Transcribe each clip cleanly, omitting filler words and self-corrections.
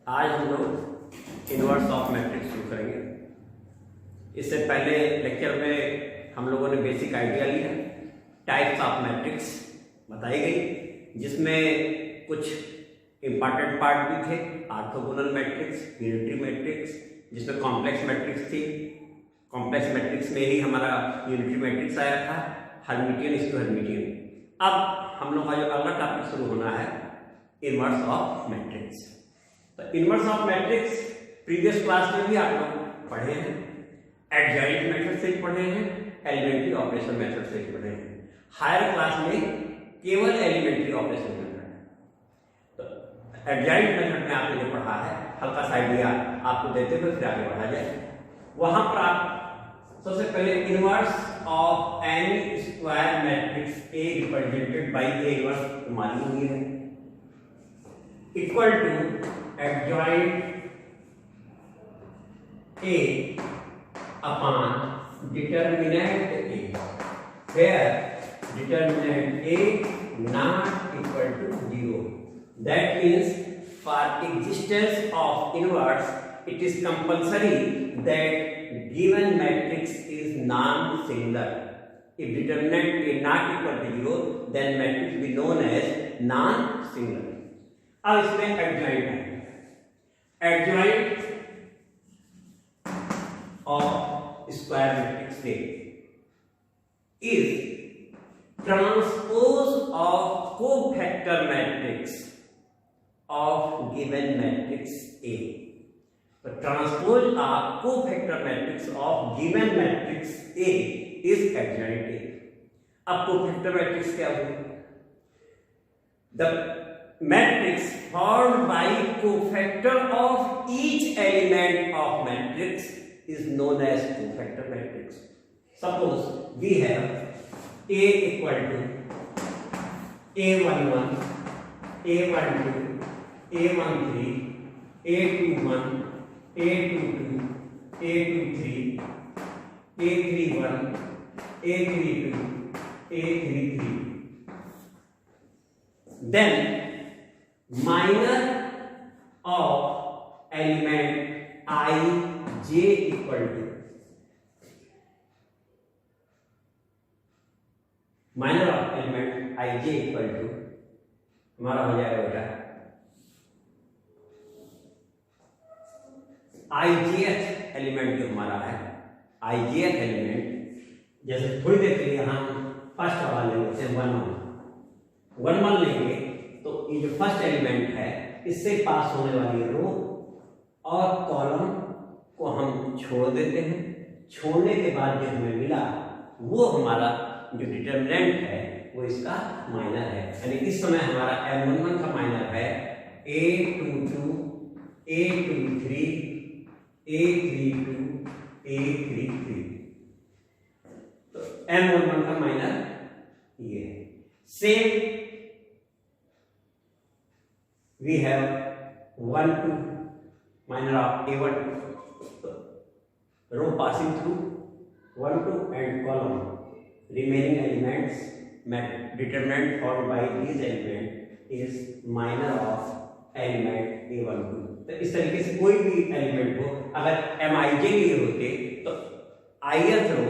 आज हम लोग इनवर्स ऑफ मैट्रिक्स शुरू करेंगे। इससे पहले लेक्चर में हम लोगों ने बेसिक आइडिया लिया, टाइप्स ऑफ मैट्रिक्स बताई गई, जिसमें कुछ इंपॉर्टेंट पार्ट भी थे। ऑर्थोगोनल मैट्रिक्स, यूनिटरी मैट्रिक्स, जिसमें कॉम्प्लेक्स मैट्रिक्स थी। कॉम्प्लेक्स मैट्रिक्स में ही हमारा यूनिटरी मैट्रिक्स आया था, हर्मिटियन इज टू हर्मिटियन। अब हम लोग का जो अगला टॉपिक शुरू होना है, इनवर्स ऑफ मैट्रिक्स। तो inverse of matrix previous class में भी आप लोग पढ़े हैं, एडजॉइंट मेथड से पढ़े हैं, एलिमेंट्री ऑपरेशन मेथड से पढ़े हैं। हायर क्लास में केवल एलिमेंट्री ऑपरेशन मेथड। तो एडजॉइंट मेथड में आपने जो पढ़ा है, हल्का सा आइडिया आपको देते हुए फिर आगे बढ़ा जाए। वहां पर आप सबसे पहले inverse of any square matrix A represented by A inverse मानी हुई है equal to adjoint A upon determinant A, where determinant A not equal to 0. That means for existence of inverse, it is compulsory that given matrix is non-singular. If determinant A not equal to 0, then matrix will be known as non-singular. अब इसमें adjoint है, adjoint of square matrix A is transpose of cofactor matrix of given matrix A. The transpose of cofactor matrix of given matrix A is adjoint A. अब cofactor matrix क्या होगी? The matrix formed by cofactor of each element of matrix is known as cofactor matrix. Suppose we have A equal to A11, A12, A13, A21, A22, A23, A31, A32, A33. Then minor of element I j equal to minor of element I j equal to हमारा हो जाएगा बेटा ijth element जो हमारा है, ijth element, जैसे थोड़ी देर के लिए हम फर्स्ट वाला ले लेते हैं 1 लेंगे, तो ये जो फर्स्ट एलिमेंट है इससे पास होने वाली रो और कॉलम को हम छोड़ देते हैं। छोड़ने के बाद जो हमें मिला वो हमारा जो डिटरमिनेंट है वो इसका माइनर है। यानी इस समय हमारा M11 का माइनर है A22, A23, A32, A33। तो M11 का माइनर ये है। Same we have 1, 2 minor of A1, row passing through 1, 2 and column remaining elements determinant formed by these elements is minor of element A1, 2। तो इस तरीके से कोई भी एलिमेंट हो, अगर Mij लिए होते तो ith रो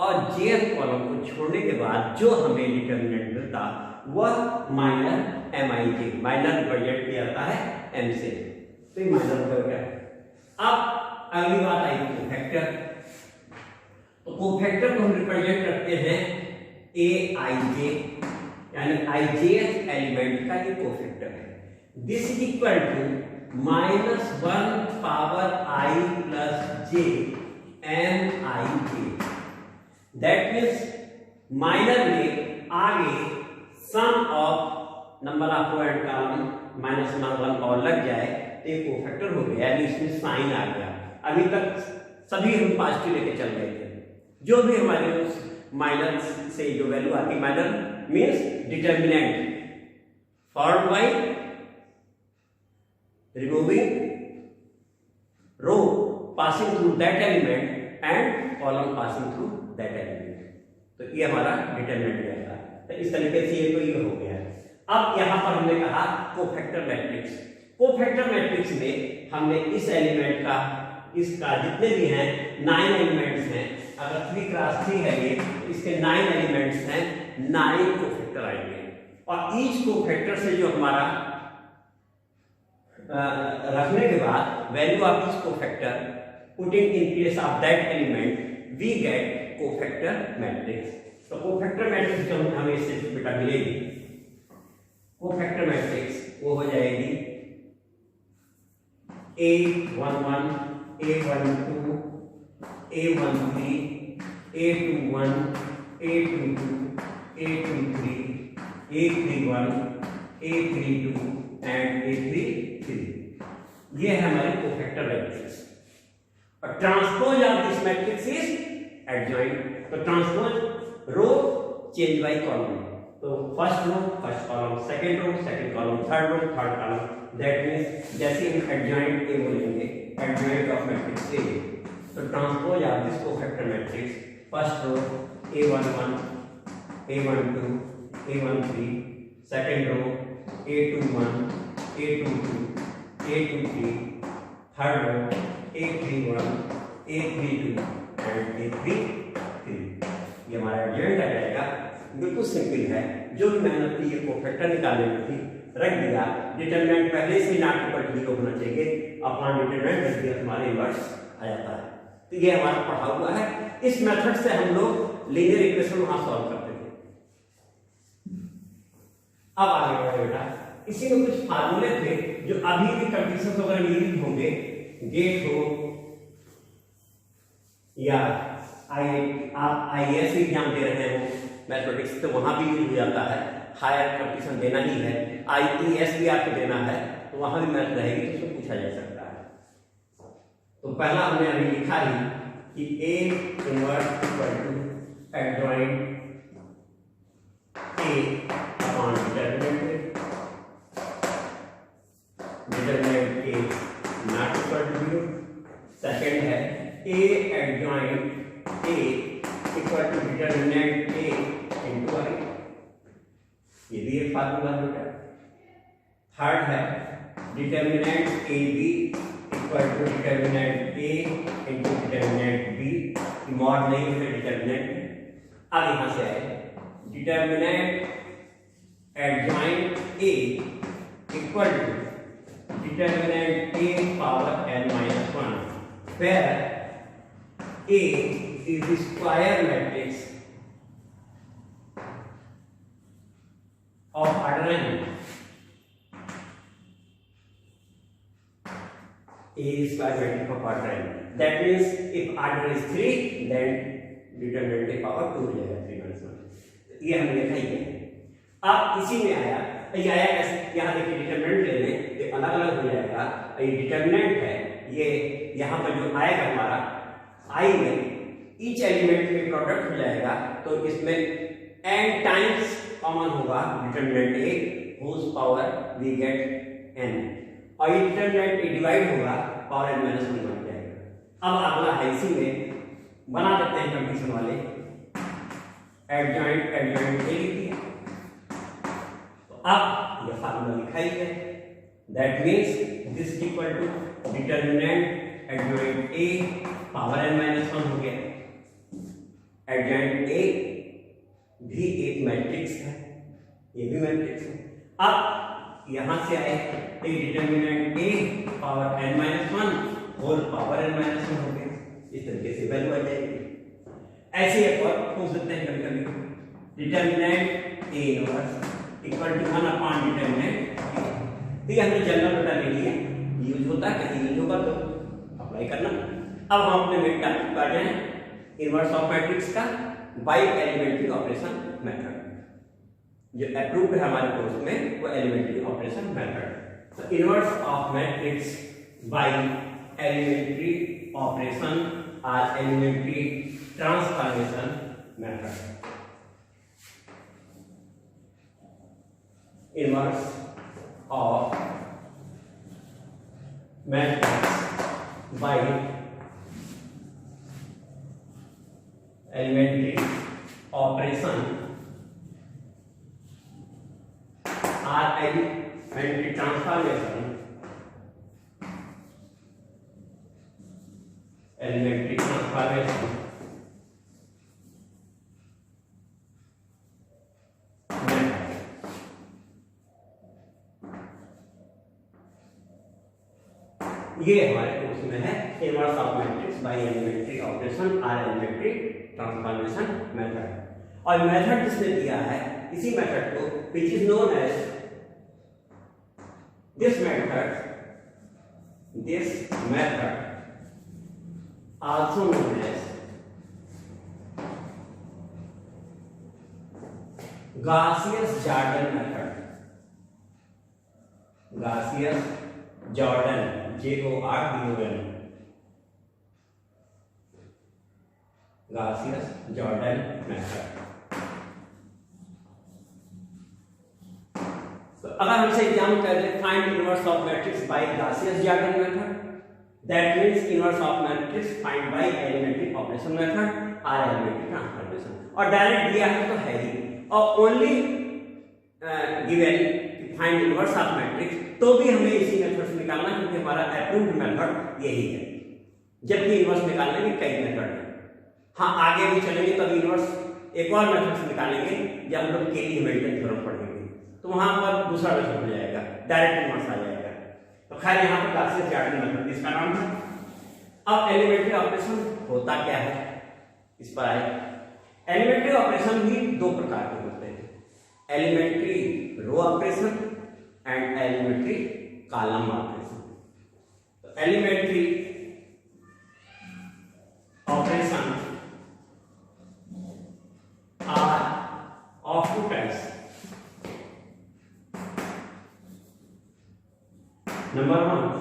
और jth कॉलम को छोड़ने के बाद जो हमें डिटरमिनेंट मिलता वह माइनर Mij, माइनर रिप्रेजेंट किया जाता है M से, तो ये माइनर हो गया। अब अगली बात आई कोफैक्टर। तो कोफैक्टर को हम रिप्रेजेंट करते हैं Aij, यानी ijth एलिमेंट का ये कोफैक्टर है। This is equal to -1 power I plus j Mij। That means minor में आगे sum of number of row and column -1 और लग जाए तो ये कोफैक्टर हो गया, यानी इसमें साइन आ गया। अभी तक सभी हम पॉजिटिव लेके चल रहे थे, जो भी हमारे उस माइनर से जो वैल्यू आती, minor means determinant formed by removing row passing through that element and column passing through that element. तो ये हमारा डिटरमिनेंट रहता है। तो इस तरीके से ये तो ये हो गया है। अब यहां पर हमने कहा कोफैक्टर मैट्रिक्स। कोफैक्टर मैट्रिक्स में हमने इस एलिमेंट का, इसका जितने भी हैं 9 एलिमेंट्स हैं, अगर 3 क्रॉस 3 है ये, इसके 9 एलिमेंट्स हैं, 9 कोफैक्टर आएंगे। और ईच कोफैक्टर से जो हमारा रखने के बाद value of each cofactor putting in place of that element we get cofactor matrix. तो कोफैक्टर मैट्रिक्स जो हमें इससे बेटा मिलेगी, कोफैक्टर मैट्रिक्स वो हो जाएगी A11, A12, A13, A21, A22, A23, A31, A32 and A33। ये है हमारे कोफैक्टर मैट्रिक्स। और transpose of this matrix is adjoint. तो transpose row change by column. तो first row first column, second row second column, third row third column. That means जैसे हम adjoint A बोलेंगे, adjoint of matrix A, तो transpose of this cofactor matrix, first row A11, A12, A13, second row A21, A22, A23, third row A31, A32 and A33। ये हमारा adjoint आ जाएगा। बिल्कुल simple है। जो भी मेहनत की ये कोफैक्टर निकालने में थी रख दिया। डिटरमिनेंट पहले से नॉट इक्वल टू 0 होना चाहिए, अपॉन डिटरमिनेंट रख दिया, हमारे इनवर्स आ जाता है। तो ये हमारा पढ़ा हुआ है। इस मेथड से हम लोग लीनियर इक्वेशन वहां सॉल्व करते थे। अब आगे बढ़े बेटा, इसी में कुछ फार्मूले थे जो अभी भी कंडीशन वगैरह यूज होंगे, गेट हो या आप IAS एग्जाम दे रहे हो मैथमेटिक्स, तो वहां भी यूज हो जाता है। हायर कंडीशन देना ही है, IES भी आपको देना है, तो वहां भी मैथ रहेगी, तो उसको पूछा जा सकता है। तो पहला हमने अभी लिखा ही कि A inverse equal to adjoint A upon determinant A not equal to 0। Second है A adjoint A equal to determinant A into I। ये भी एक फार्मूला है। थर्ड है determinant AB equal to determinant A into determinant B। Mod नहीं है determinant. अब यहां से आए determinant adjoint A equal to determinant A power n-1, where A is the square matrix of order n. A is square matrix of order n. That means if order is 3, then determinant A power 2 हो जाएगा, 3-1। ये हमने लिखा ही है। अब इसी में आया, ये आया कैसे? यहाँ देखिए डिटरमिनेंट ले लें तो अलग अलग हो जाएगा। ये डिटरमिनेंट है, ये यहाँ पर जो आएगा हमारा I में ईच एलिमेंट में प्रोडक्ट हो जाएगा, तो इसमें n टाइम्स कॉमन होगा determinant A whose power we get n, और ये डिटरमिनेंट A डिवाइड होगा पावर n-1 बन जाएगा। अब अगला है, इसी में बना देते हैं कंडीशन वाले, एडजॉइंट एडजॉइंट A लिख दिया। तो अब ये फार्मूला लिखा ही है। That means this is equal to determinant adjoint A power n-1 हो गया। एडजॉइंट A भी एक मैट्रिक्स है, ये भी मैट्रिक्स है। अब यहां से आए तो determinant A power n-1 whole power n-1 हो गया। इस तरीके से वैल्यू आ जाएगी। ऐसे एक और पूछ सकते हैं कभी कभी, determinant A inverse equal to 1 upon determinant A। तो ये हमने जनरल बेटा ले लिया, यूज होता है, कहीं यूज होगा तो अप्लाई करना। अब हम अपने मेन टॉपिक पर आ जाएं, इनवर्स ऑफ मैट्रिक्स का बाय एलिमेंट्री ऑपरेशन मेथड। जो अप्रूव्ड है हमारे कोर्स में वो एलिमेंट्री ऑपरेशन मेथड। तो inverse of matrix by elementary operation और elementary transformation method. Inverse of matrix by elementary operation और एलिमेंट्री ट्रांसफॉर्मेशन एलिमेंट्री ट्रांसफॉर्मेशन ये हमारे कोर्स में है inverse of matrix by elementary operation और एलिमेंट्री ट्रांसफॉर्मेशन मेथड। और method जिसने दिया है इसी मेथड को which is known as this method also known as Gaussian Jordan method. Gaussian Jordan J-O-R-D-O-N Gaussian Jordan method. तो अगर हमसे एग्जाम कर ले find inverse of matrix by Gaussian Jordan method, that means inverse of matrix find by elementary operation method और elementary transformation, और direct दिया है तो है ही, और only given find inverse of matrix, तो भी हमें इसी मेथड से निकालना क्योंकि हमारा अप्रूव्ड मेथड यही है। जबकि इनवर्स निकालने के कई मेथड हैं। हाँ, आगे भी चलेंगे तब इनवर्स एक और मेथड से निकालेंगे जब हम लोग केली हैमिल्टन थ्योरम पढ़ेंगे, तो वहां पर दूसरा मेथड हो जाएगा, डायरेक्ट इनवर्स आ जाएगा। तो खैर यहाँ पर गाउसियस-जॉर्डन मेथड इसका नाम है। अब एलिमेंट्री ऑपरेशन होता क्या है, इस पर आए। एलिमेंट्री ऑपरेशन भी दो प्रकार के होते हैं, elementary row operation and elementary column operation. तो elementary operation are of two types. Number 1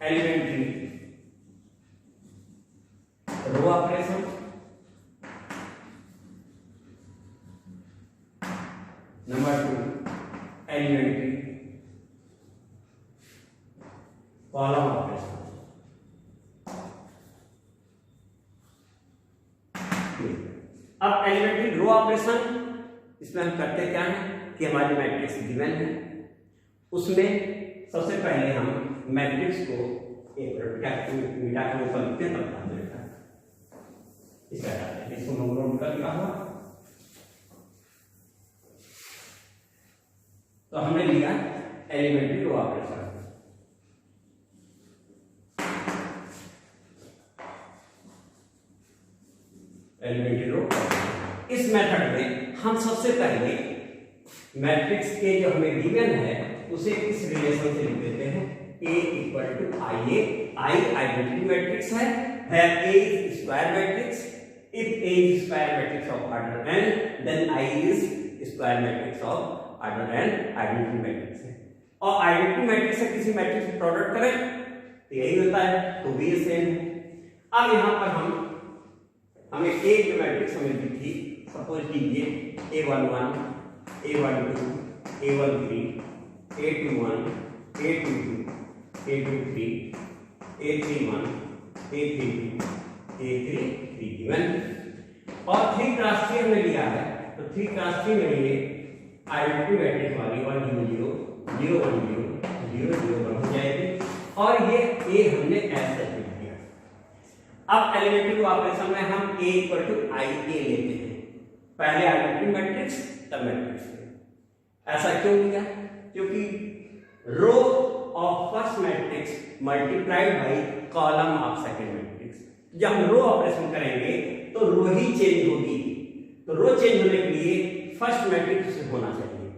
elementary row operation, number 2 elementary column operation. अब एलिमेंट्री रो ऑपरेशन, इसमें हम करते क्या है कि हमारी मैट्रिक्स गिवन है, उसमें सबसे पहले हम मैट्रिक्स को एक मीटा के ऊपर लिखते हैं, तब इसको नोट कर लिया हुआ। तो हमने लिया elementary row operation. Elementary row, इस मेथड में हम सबसे पहले मैट्रिक्स के जो हमें गिवन है उसे इस रिलेशन से लिख देते हैं, A equal to I A. I identity matrix है, where A is square matrix. If A is square matrix of order n, then I is square matrix of order n identity matrix है। और identity matrix से किसी matrix का product करें तो यही होता है, तो भी सेम है। अब यहाँ पर हमें एक मैट्रिक्स हमें दी थी, सपोज कीजिए A11, A12, A13, A21, A22, A23, A31, A32, A33 given, और 3x3 हमने लिया है, तो 3x3 में ये आइडेंटिटी मैट्रिक्स वाली 1 0 0 0 1 0 0 0 1 हो जाएगी, और ये A हमने ऐसे लिख दिया। अब एलिमेंट्री ऑपरेशन में हम A इक्वल टू आई ए लेते हैं, पहले आइडेंटिटी मैट्रिक्स तब मैट्रिक्स। ऐसा क्यों लिया? क्योंकि row of first matrix multiplied by column of second matrix. जब हम रो ऑपरेशन करेंगे तो रो ही चेंज होगी, तो रो चेंज होने के लिए फर्स्ट मैट्रिक्स होना चाहिए,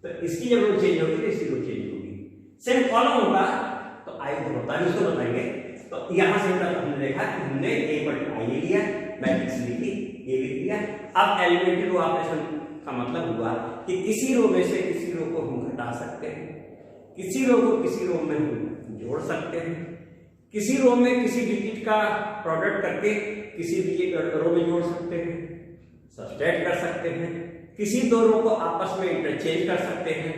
तो इसकी जब रो चेंज होगी तो इसकी रो चेंज होगी। सेम कॉलम होगा तो आई तो होता है, उसको बताएंगे। तो यहां से हमने देखा कि हमने ए पर आई लिया, मैट्रिक्स लिखी, ये लिख दिया। अब एलिमेंट्री रो ऑपरेशन का मतलब हुआ कि किसी रो में से किसी रो को हम घटा सकते हैं, किसी रो को किसी रो में हम जोड़ सकते हैं, किसी रो में किसी डिजिट का प्रोडक्ट करके किसी रो में जोड़ सकते हैं, सब्सट्रैक्ट कर सकते हैं, किसी दो रो को आपस में इंटरचेंज कर सकते हैं।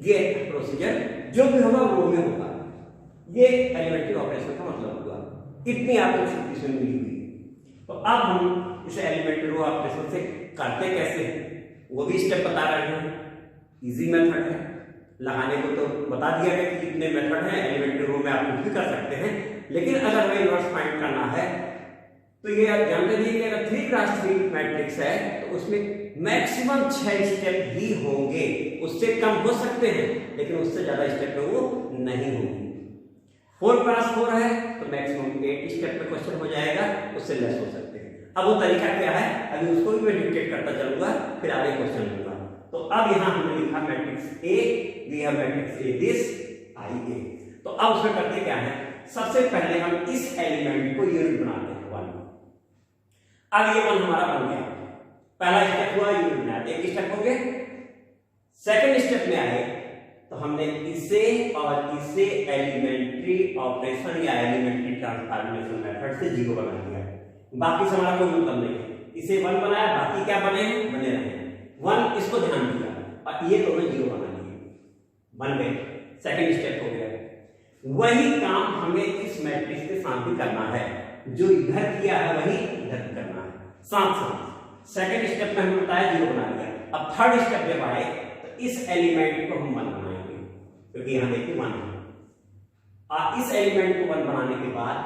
ये प्रोसीजर जो भी होगा रो में होगा, ये एलिमेंट्री ऑपरेशन का मतलब हुआ। इतनी आपको सिचुएशन मिली हुई। तो अब हम इसे एलिमेंट्री रो ऑपरेशन से करते कैसे हैं वो भी स्टेप बता रहे हैं। इजी मेथड है, लगाने को तो बता दिया गया कि कितने मेथड हैं, एलिमेंट्री रो में आप कुछ भी कर सकते हैं, लेकिन अगर हमें इनवर्स फाइंड करना है तो ये आप जानते हैं कि अगर 3 क्रॉस 3 मैट्रिक्स है तो उसमें मैक्सिमम 6 स्टेप ही होंगे, उससे कम हो सकते हैं लेकिन उससे ज्यादा स्टेप में वो नहीं होंगे। 4 क्रॉस 4 है तो मैक्सिमम 8 स्टेप में क्वेश्चन हो जाएगा, उससे लेस हो सकते हैं। अब वो तरीका क्या है अभी उसको भी मैं डिक्टेट करता चलूंगा, फिर आगे क्वेश्चन लूंगा। तो अब यहां हमने लिखा matrix A, we have matrix A this I A. तो अब उसमें करते क्या है, सबसे पहले हम इस एलिमेंट को यूनिट बनाते हैं 1। अब ये 1 हमारा बन गया, पहला स्टेप हुआ यूनिट बनाया, एक स्टेप हो गया। सेकंड स्टेप में आए तो हमने इसे और इसे एलिमेंट्री ऑपरेशन या एलिमेंट्री ट्रांसफॉर्मेशन मेथड से 0 बना दिया, बाकी से हमारा कोई मतलब नहीं है। इसे 1 बनाया, बाकी क्या बने हैं, बने रहे 1, इसको ध्यान दिया और ये दोनों 0 बना लिए, बन गए। सेकंड स्टेप हो गया। वही काम हमें इस मैट्रिक्स के साथ भी करना है, जो इधर किया है वही इधर करना है साथ साथ। सेकंड स्टेप में हमने बताया 0 बना लिया। अब थर्ड स्टेप जब आए तो इस एलिमेंट को हम 1 बनाएंगे, क्योंकि यहां देखिए 1 है, और इस एलिमेंट को 1 बनाने के बाद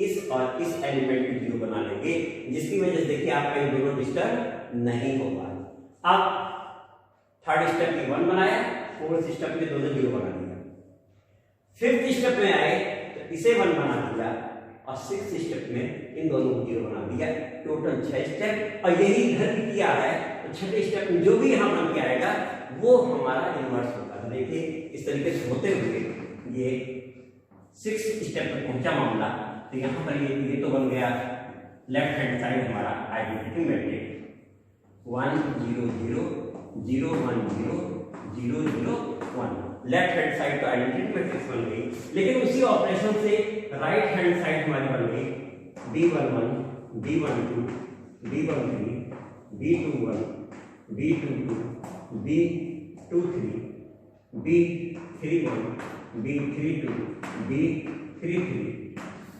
इस और इस एलिमेंट को 0 बना लेंगे, जिसकी वजह से देखिए आपका ये दोनों डिस्टर्ब नहीं होगा। अब थर्ड स्टेप में 1 बनाया, फोर्थ स्टेप में दोनों 0 बना दिया। फिफ्थ स्टेप में आए तो इसे 1 बना दिया और सिक्स्थ स्टेप में इन दोनों को 0 बना दिया। टोटल 6 स्टेप, और यही इधर भी किया है तो छठे स्टेप में जो भी यहां बन के आएगा वो हमारा इनवर्स होगा। देखिए इस तरीके से होते हुए ये 6 स्टेप पर पहुंचा मामला। तो यहां पर ये तो बन गया लेफ्ट हैंड साइड हमारा identity matrix 1 0 0 0 1 0 0 0 1। Left hand side तो आइडेंटिटी मैट्रिक्स बन गई, लेकिन उसी ऑपरेशन से राइट हैंड साइड हमारी बन गई B11 B12 B13 B21 B22 B23 B31 B32 B33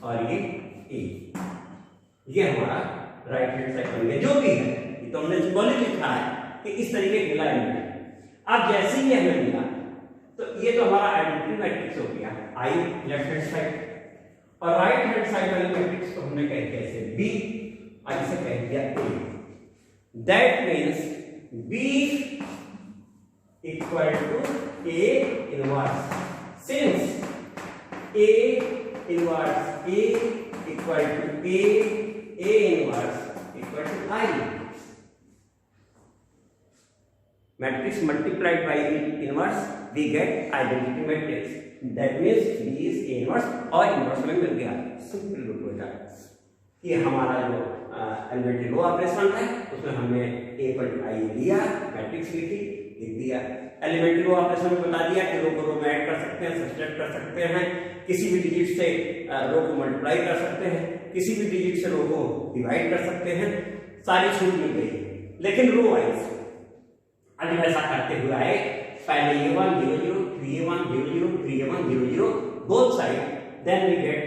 और ये A। ये हमारा राइट हैंड साइड बन गया। जो भी है ये तो हमने सिंबॉलिक लिखा है कि इस तरीके मिला है। अब जैसे ही हमें मिला तो ये तो हमारा आइडेंटिटी मैट्रिक्स हो गया I लेफ्ट हैंड साइड, और राइट हैंड साइड वाले मैट्रिक्स को हमने कह दिया इसे B और इसे कह दिया A। That means B equal to A inverse, since A inverse A equal to A inverse equal to I। Matrix multiplied by inverse we get identity matrix, that means B is A inverse और inverse में मिल गया। Simple रूप हो जाए कि हमारा जो elementary row operation है उसमें हमने A पर I लिया, मैट्रिक्स लिखी, लिख दिया। एलिमेंट्री रो ऑपरेशन में बता दिया कि रो को रो में ऐड कर सकते हैं, सब्सट्रैक्ट कर सकते हैं, किसी भी डिजिट से रो को मल्टीप्लाई कर सकते हैं, किसी भी डिजिट से रो को डिवाइड कर सकते हैं, सारी छूट मिल गई। लेकिन रो वाइज अब ऐसा करते हुए आए, पहले A1 0 0 3A1 0 0 3A1 0 0 both side, then we get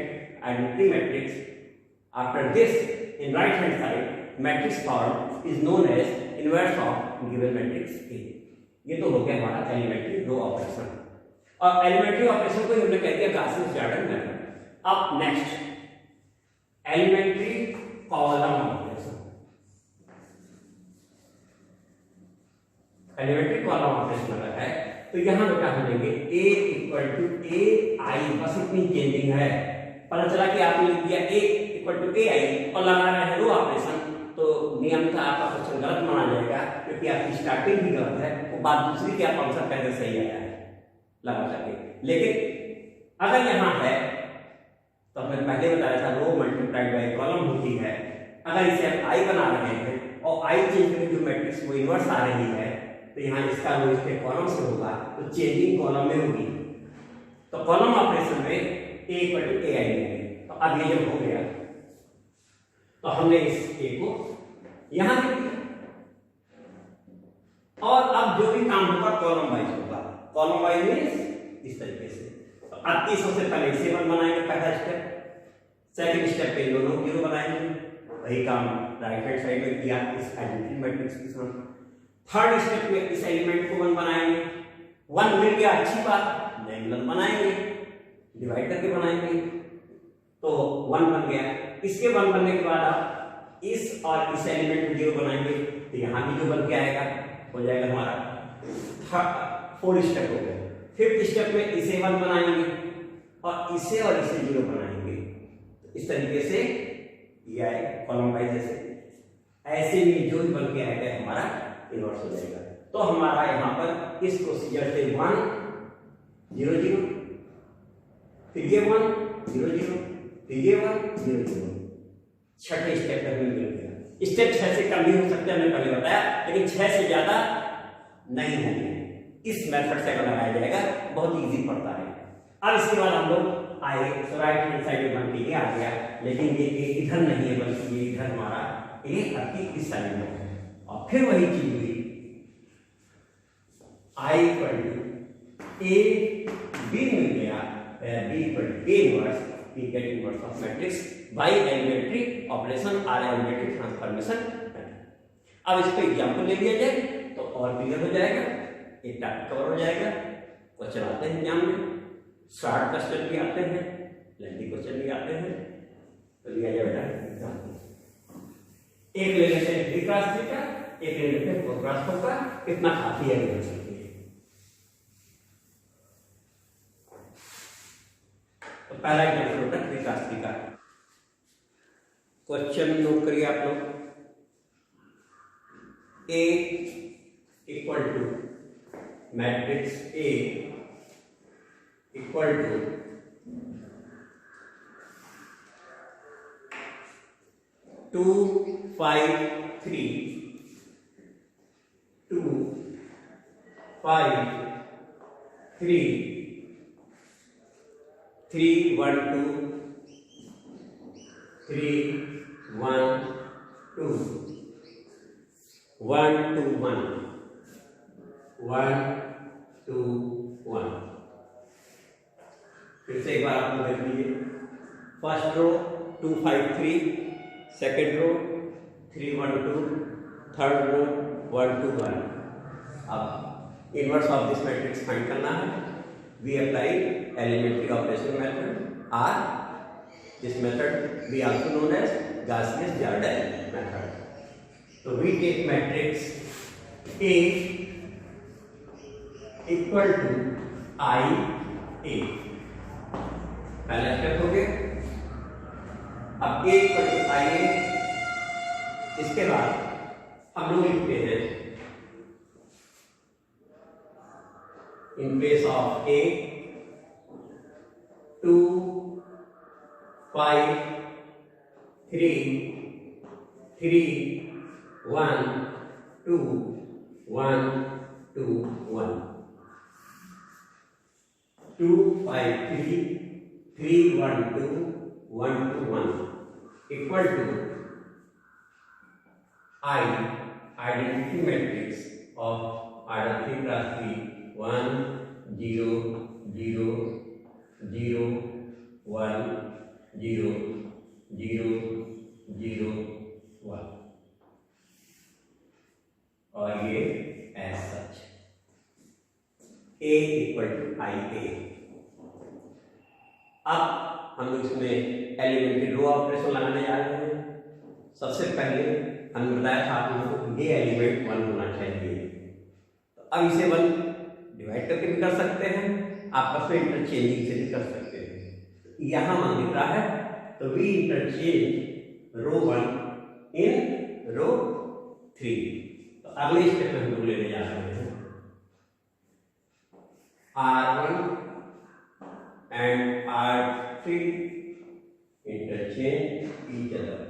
identity matrix. After this, in right hand side, matrix form is known as inverse of given matrix A. ये तो हो गया हमारा एलिमेंट्री रो ऑपरेशन, और एलिमेंट्री ऑपरेशन को हमने कह दिया गॉसियन-जॉर्डन मेथड। अब next elementary column operation. Elementary column operation अगर है तो यहां बेटा हम लेंगे A equal to A I, बस इतनी चेंजिंग है। पता चला कि आपने लिख दिया A equal to A I और लगा रहे हैं रो ऑपरेशन, तो नियम था आपका क्वेश्चन गलत माना जाएगा, क्योंकि आपकी स्टार्टिंग भी गलत है, वो बात दूसरी की आप आंसर पहले सही आया है लगा करके। लेकिन अगर यहां है तो हमने पहले बताया था रो मल्टीप्लाइड बाय कॉलम होती है। अगर इसे आप I बना रहे हैं और I चेंज करके जो मैट्रिक्स वो इनवर्स आ रही है, तो यहाँ इसका रो इसके कॉलम से होगा तो चेंजिंग कॉलम में होगी। तो कॉलम ऑपरेशन में A equal to A I लेंगे। तो अब ये जब हो गया तो हमने इस A को यहां लिख दिया, और अब जो भी काम होगा कॉलम वाइज होगा। कॉलम वाइज मींस इस तरीके से। तो अब सबसे पहले इसे 1 बनाएंगे, पहला स्टेप। सेकंड स्टेप पे दोनों 0 बनाएंगे, वही काम राइट हैंड साइड में किया इस आइडेंटिटी मैट्रिक्स के साथ। थर्ड स्टेप में इस एलिमेंट को 1 बनाएंगे, 1 मिल गया अच्छी बात, नेगुलर बनाएंगे, डिवाइड करके बनाएंगे। तो 1 बन गया। इसके 1 बनने के बाद आप इस और इस एलिमेंट को 0 बनाएंगे तो यहाँ भी जो बन के आएगा हो जाएगा हमारा 4 स्टेप हो गया। 5th स्टेप में इसे 1 बनाएंगे और इसे 0 बनाएंगे। तो इस तरीके से ये आएगा कॉलम वाइज, ऐसे भी जो बन के आएगा हमारा इन्वर्स हो जाएगा। तो हमारा यहाँ पर इस प्रोसीजर से 1 0 0, फिर ये 1 0 0, फिर ये 1 0 0, छठे स्टेप तक मिल गया। स्टेप 6 से कम भी हो सकते हैं, हमने पहले बताया, लेकिन 6 से ज्यादा नहीं होंगे। इस मेथड से अगर लगाया जाएगा बहुत इजी पड़ता है। अब इसके बाद हम लोग आए तो राइट हैंड साइड में बन के आ गया, लेकिन ये इधर नहीं है बल्कि ये इधर हमारा ए आपकी इस साइड में है। और फिर वही चीज हुई, I equal to A B मिल गया, B equal to A inverse, we get inverse of matrix by elementary operation और एलिमेंट्री ट्रांसफॉर्मेशन। अब इस पे एग्जांपल ले लिया जाए तो और क्लियर हो जाएगा, एक टॉपिक कवर हो जाएगा। क्वेश्चन आते हैं एग्जाम में, शॉर्ट क्वेश्चन भी आते हैं, लेंथी क्वेश्चन भी आते हैं। तो लिया जाए बेटा, एक ले लेते हैं 3 क्रॉस 3 का, एक ले लेते हैं 4 क्रॉस 4 का, कितना काफी है बन सकती है। तो पहला एग्जांपल होता है 3 क्रॉस 3 का। क्वेश्चन नोट करिए आप लोग, A equal to matrix A equal to 2 5 3 2 5 3 3 1 2 3 1 2 1 2 1 1 2 1। फिर से एक बार आप लोग देख लीजिए, first row 2 5 3, second row 3 1 2, third row 1 2 1। अब inverse of this matrix find करना है। We apply elementary operation method और this method we also known as Gaussian-Jordan method. तो we take matrix A equal to I A, पहला step हो गया। अब A equal to I A, इसके बाद हम लोग लिखते हैं in place of A 2 5 3 3 1 2 1 2 1 2 5 3 3 1 2 1 2 1 equal to I identity matrix of order 3 plus 3 1 0 0 0 1 0 0 0 1 और ये as such A equal to I A। अब हम लोग इसमें एलिमेंट्री रो ऑपरेशन लगाने जा रहे हैं। सबसे पहले हमने बताया था आप लोगों को ये एलिमेंट 1 होना चाहिए। तो अब इसे 1 डिवाइड करके भी कर सकते हैं, आपस में इंटरचेंजिंग से भी कर सकते हैं। यहाँ 1 दिख रहा है तो वी इंटरचेंज रो 1 इन रो 3। तो अगले स्टेप में हम लोग लेने जा रहे हैं R1 and R3 interchange each other,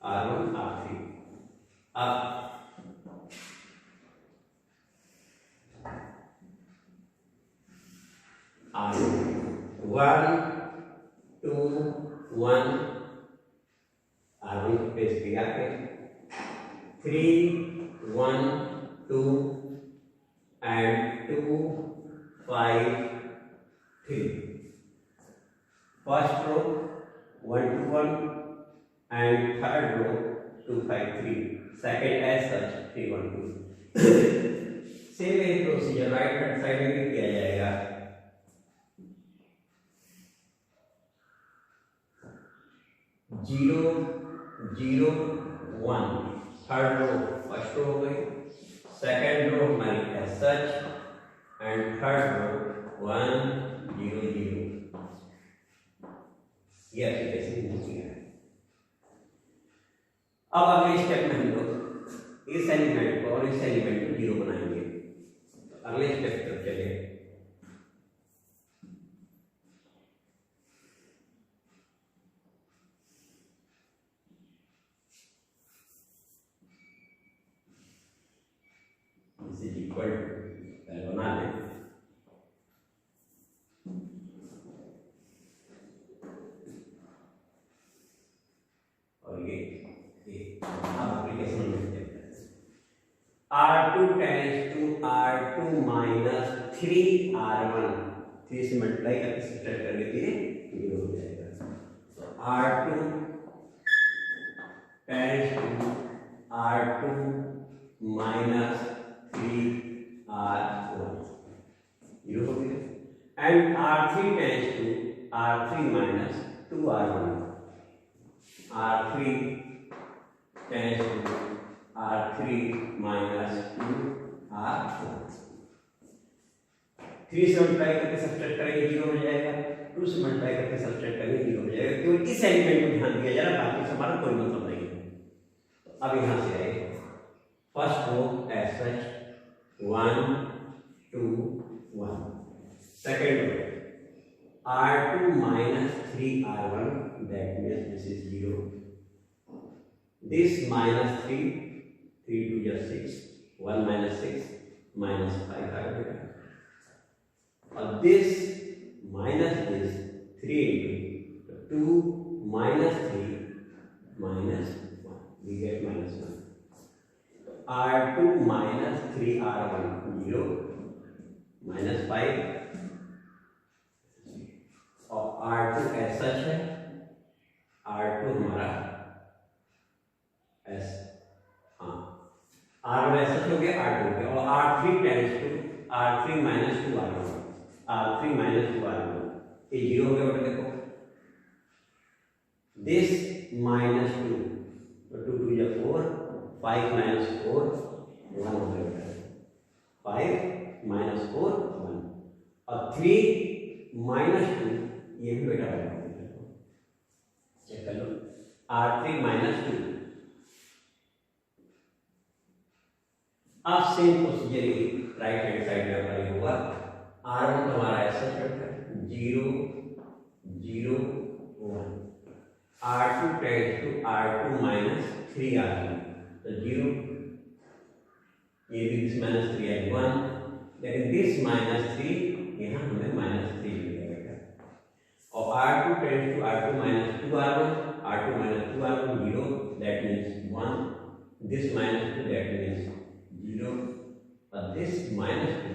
R1 R3। अब R1 2 1 R1 पेश किया है 3 1 2 and 2 5 3। First row 1 2 1 and third row 2 5 3। Second as such 3 1 2। Same यही प्रोसीजर राइट हैंड साइड में भी किया जाएगा। 0 0 1, थर्ड रो फर्स्ट रो हो गई, सेकेंड रो हमारी as such and third row 1 0 0। ये एप्लीकेशन हो गया है। अब अगले स्टेप में हम लोग इस एलिमेंट को और इस एलिमेंट को 0 बनाएंगे। तो अगले स्टेप पर चले। बना लें। और ये application R2 tends to R2 minus 3R1, 3 से मल्टीप्लाई करके सब्ट्रैक्ट कर लेते हैं, 0 हो जाएगा। तो R2 tends to R2 minus 3R1, 0 हो गया। And R3 tends to R3 minus 2R1, R3 tends to R3 minus 2R1। 3 से मल्टीप्लाई करके सब्ट्रैक्ट करेंगे 0 हो जाएगा, 2 से मल्टीप्लाई करके सब्ट्रैक्ट करेंगे 0 हो जाएगा। केवल इस एलिमेंट को ध्यान दिया जा रहा है, बाकी से हमारा कोई मतलब नहीं है। तो अब यहां से आए first row as such 1 2 1, second row R2 minus 3R1, that means this is 0. This minus 3, 3 2 just 6, 1 minus 6, minus 5 आ गया। और this minus this 3 into 2 minus 3 minus 1, we get minus 1. R2 minus 3R1 0, minus 5, और R2 as such है, R2 हमारा S R1 as such हो गया, R2 हो गया। और R3 tends to R3 minus 2R1, R3 minus 2R1, ये 0 हो गया। बेटा देखो दिस माइनस 2, तो 2 2 या 4, 5 माइनस 4 1 हो गया, 5 माइनस 4 1, और 3 माइनस 2 ये भी बेटा चेक कर लो, R3 माइनस 2। अब same procedure right hand side में अप्लाई होगा। R1 तो हमारा ऐसा है 0 0 1, R2 tends to R2 minus 3R1, तो 0, ये भी दिस माइनस 3 है 1, लेकिन दिस माइनस 3 यहाँ हमें माइनस 3 मिलेगा। और R2 tends to R2 minus 2R1, R2 minus 2R1 0, that means 1, this minus 2 that means 0, और this minus 2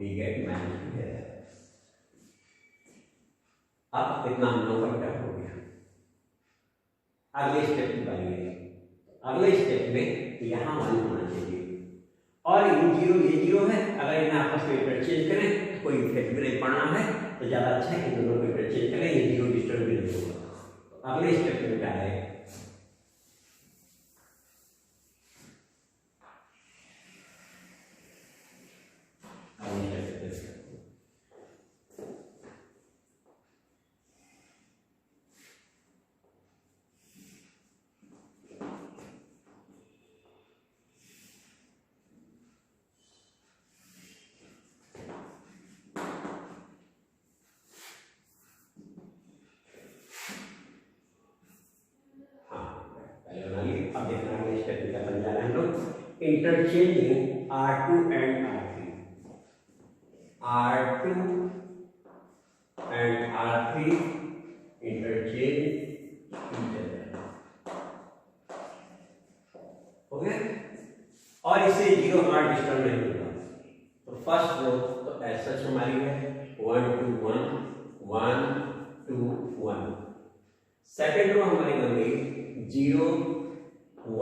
we get minus 2 है। अब इतना हम लोगों का बेटा हो गया। अगले स्टेप की बारी है। अगले स्टेप में यहाँ 1 होना चाहिए, और ये 0 है। अगर इन्हें आपस में इंटरचेंज करें तो कोई इफेक्ट भी नहीं पड़ना है, तो ज़्यादा अच्छा है कि दोनों को इंटरचेंज करें, ये 0 डिस्टर्ब भी नहीं होगा। तो अगले स्टेप में क्या है, interchanging R2 and R3, R2 and R3 interchange each other, हो गया। और इसे 0 हमारा डिस्टर्ब नहीं होगा। तो फर्स्ट रो तो ऐसा हमारी है 1 2 1 1 2 1, सेकेंड रो हमारी बन गई 0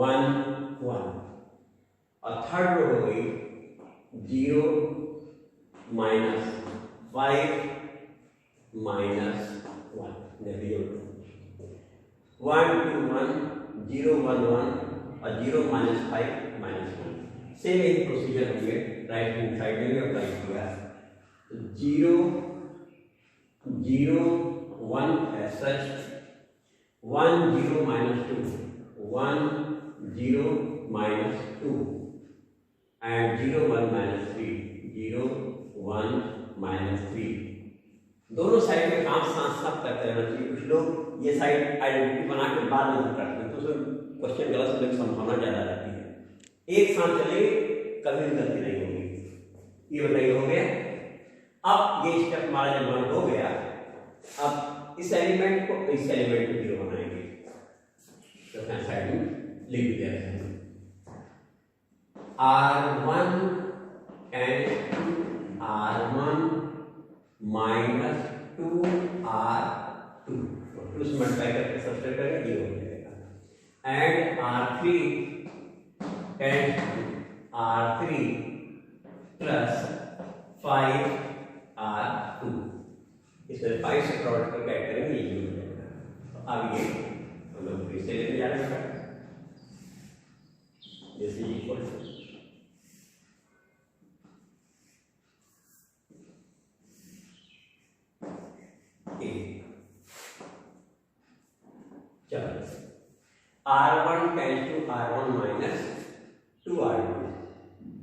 1 1, और थर्ड रो हो गई 0 माइनस 5 माइनस 1, 1 2 1 0 1 1 और 0 -5 -1। सेम एक प्रोसीजर हमने राइट हैंड साइड में भी अप्लाई किया। तो 0 0 1 as such 1 0 -2 1 0 -2 and 0 1 -3 0 1 -3। दोनों साइड में काम साथ साथ करते रहना चाहिए। कुछ लोग ये साइड आइडेंटिटी बना के बाद में करते हैं तो उसमें क्वेश्चन गलत होने की संभावना ज्यादा रहती है। एक साथ चले कभी भी गलती नहीं होगी। ये बताइए हो गया। अब ये स्टेप हमारा जब बंद हो गया, अब इस एलिमेंट को इस एलिमेंट को 0 बनाएंगे। तो अपने साइड में लिख दिया है R1 and R1 minus 2R2 2 से मल्टीप्लाई करके सबसे करेगा ये हो जाएगा। And R3 and R3 plus 5R2 इसमें 5 से प्रोडक्ट करके ऐड करेंगे ये हो जाएगा। तो अब ये हम लोग फिर से लेते जा रहे हैं जैसे equal R1 tends to R1 minus 2R2.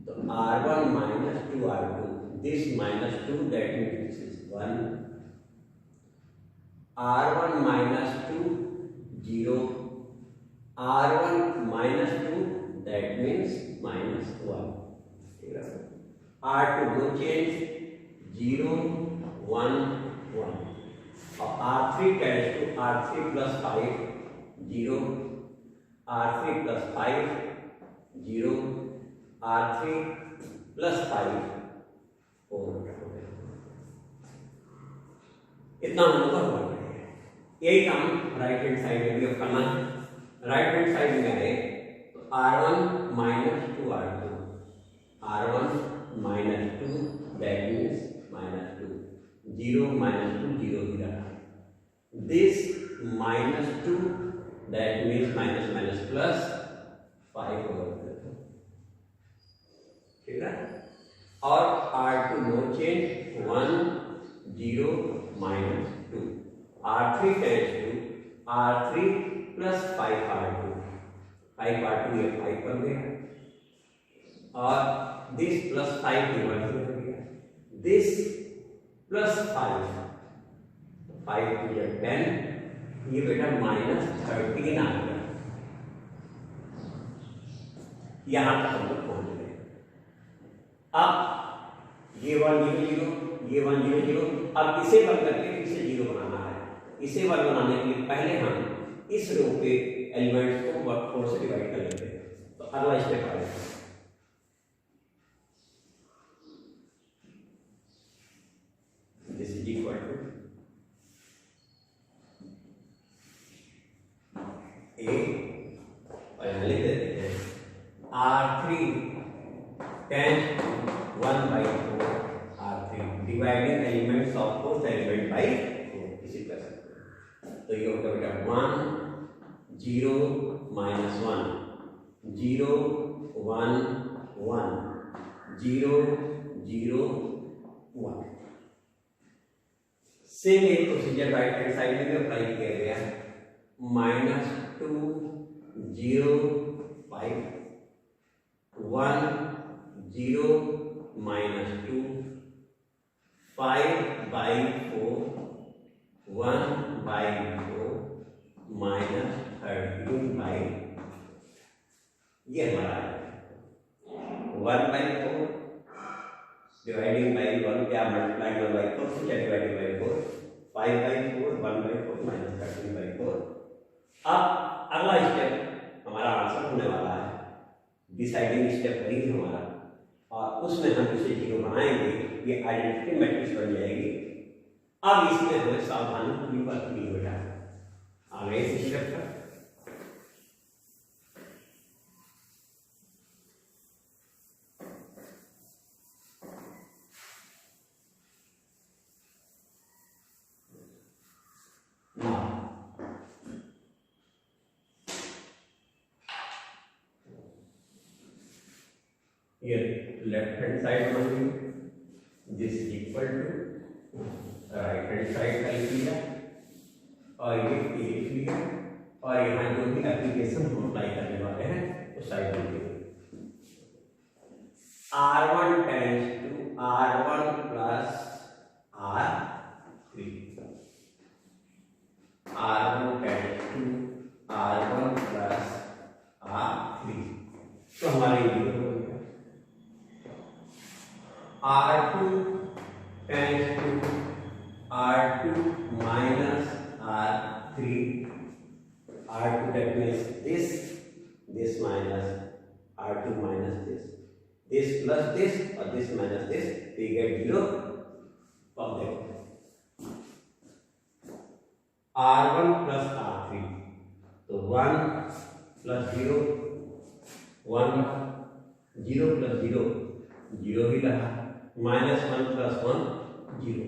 So R1 minus 2R2. This minus 2, that means this is 1. R1 minus 2, 0. R1 minus 2, that means minus 1. R2 no change, 0, 1, 1. और R3 tends to R3 plus 5, 0. R3 plus 5 0 R3 plus 5 4। इतना हम लोग का हुआ। यही काम right hand side में भी करना है। राइट हैंड साइड में है तो R1 minus 2R2 R1 minus 2 that means minus 2 0 minus 2 0 ही रहा। this minus 2 that means minus minus plus 5 over here। ठीक है। और R2 no change 1 0 minus 2 R3 tends to R3 plus 5 R2 5 R2 ये 5 बन गया और this plus 5 डिवाइड हो गया this plus 5 5 to the 10 ये बेटा -13 आ गया। यहां तक हम लोग पहुंच गए। अब ये 1 0 0 ये 1 0 0 अब इसे बंद करके फिर से 0 बनाना है। इसे 1 बनाने के लिए पहले हम इस रो के एलिमेंट्स को 4 से डिवाइड कर लेते हैं। तो अगला स्टेप आएगा this is equal to A और यहाँ लिख देते हैं R3 tends to 1/4 R3 dividing elements of fourth element by 4 इसी कर सकते हैं। तो ये होगा बेटा 1 0 -1 0 1 1 0 0 1। सेम एक प्रोसीजर राइट हैंड साइड में भी अप्लाई किया गया है। -2 0 5 1 0 -2 5/4 1/4 -13/। ये हमारा 1/4 डिवाइडिंग बाई 1 क्या मल्टीप्लाई 1/4 से क्या डिवाइडिंग बाई 4 5/4 1/4 -13/4। अब अगला स्टेप हमारा आंसर होने वाला है। डिसाइडिंग स्टेप वही है हमारा और उसमें हम इसे 0 बनाएंगे। ये आइडेंटिटी मैट्रिक्स बन जाएगी। अब इसमें हमें सावधानी पूरी बरतनी बेटा। आगे इस स्टेप पर ये लेफ्ट हैंड साइड बन गई, this is equal to right hand side का लिख लिया और ये लिख लिया और यहाँ जो भी एप्लीकेशन हम अप्लाई करने वाले हैं वो साइड में लिखिए। R1 tends to R1 plus R3, R1 tends to R1 plus R3, तो हमारे ये हो गया R2 tends to R2 minus R3, R2 that means this minus R2 minus this plus this और this minus this, we get 0 of them। R1 plus R3, तो 1 plus 0 1, 0 plus 0 0 ही रहा, minus 1 plus 1 0,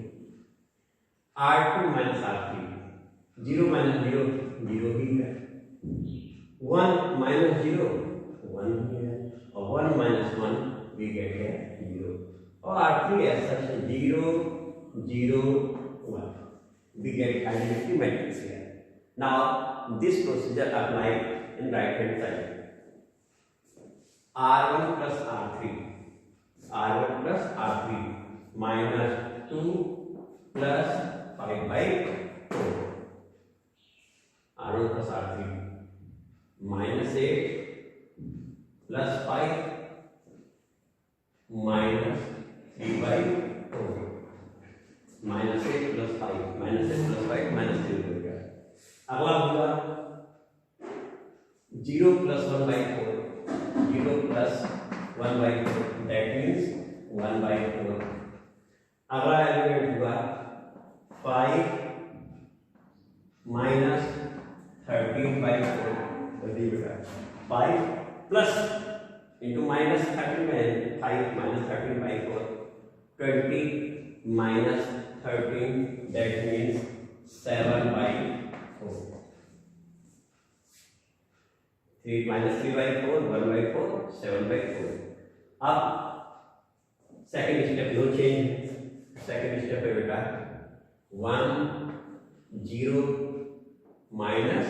R2 minus R3, 0 minus 0 0 ही है, 1 minus 0 1 ही है और 1 minus 1 we get here 0 और R3 as such 0 0 1, we get identity matrix here। Now this procedure applied in right hand side, R1 plus R3, R1 plus R3 minus 2 plus 5 by 4, R1 plus R3 minus 8 plus 5 minus 3 by 4, minus 8 plus 5 minus 8 plus 5 minus 3 हो गया। अगला होगा 0 plus 1 by 4, 0 plus 1 by 4, that means 1 by 4। अगला element हुआ 5 minus 13 by 4, बताइए बेटा 5 plus into minus 13 by 5 minus 13 by 4, 20 minus 13, that means 7 by 4, 3 minus 3 by 4, 1 by 4, 7 by 4। अब second step no change है, सेकेंड स्टेप है बेटा 1 0 माइनस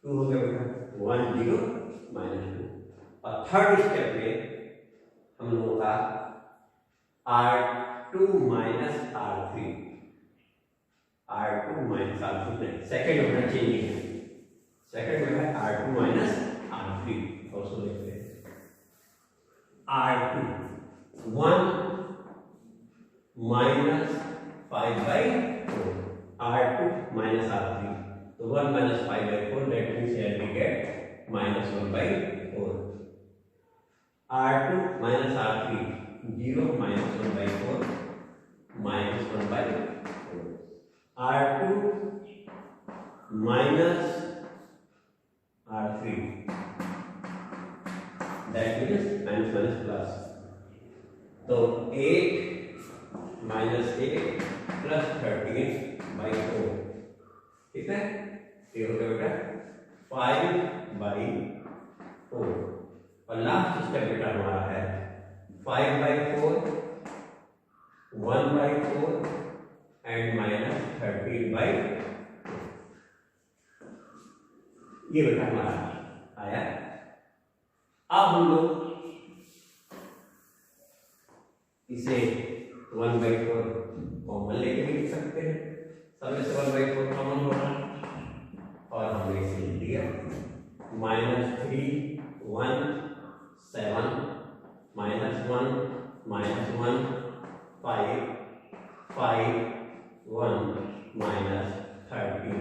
2 हो गया बेटा, 1 0 माइनस 2, और थर्ड स्टेप में हम लोगों का R2 minus R3, R2 minus R3 नहीं, सेकेंड होना चेंजिंग है, सेकेंड में है R2 माइनस R3, और सो देखते हैं R2 1 minus 5 by 4, R2 minus R3, तो 1 minus 5 by 4, that means here we get minus 1 by 4, R2 minus R3 0 minus 1 by 4 minus 1 by 4, R2 minus R3, that means minus minus plus, तो 8 minus 8 plus 13 by 4, ठीक है, ये हो गया बेटा 5 by 4, और last step बेटा हमारा है 5 by 4, 1 by 4 and minus 13 by 4, ये बेटा हमारा आया। अब हम लोग इसे 1 by 4 कॉमन लेके भी लिख सकते हैं, सब से 1 by 4 कॉमन होगा और हमने इसे लिख दिया -3 1 7 -1 -1 5 5 1 -13,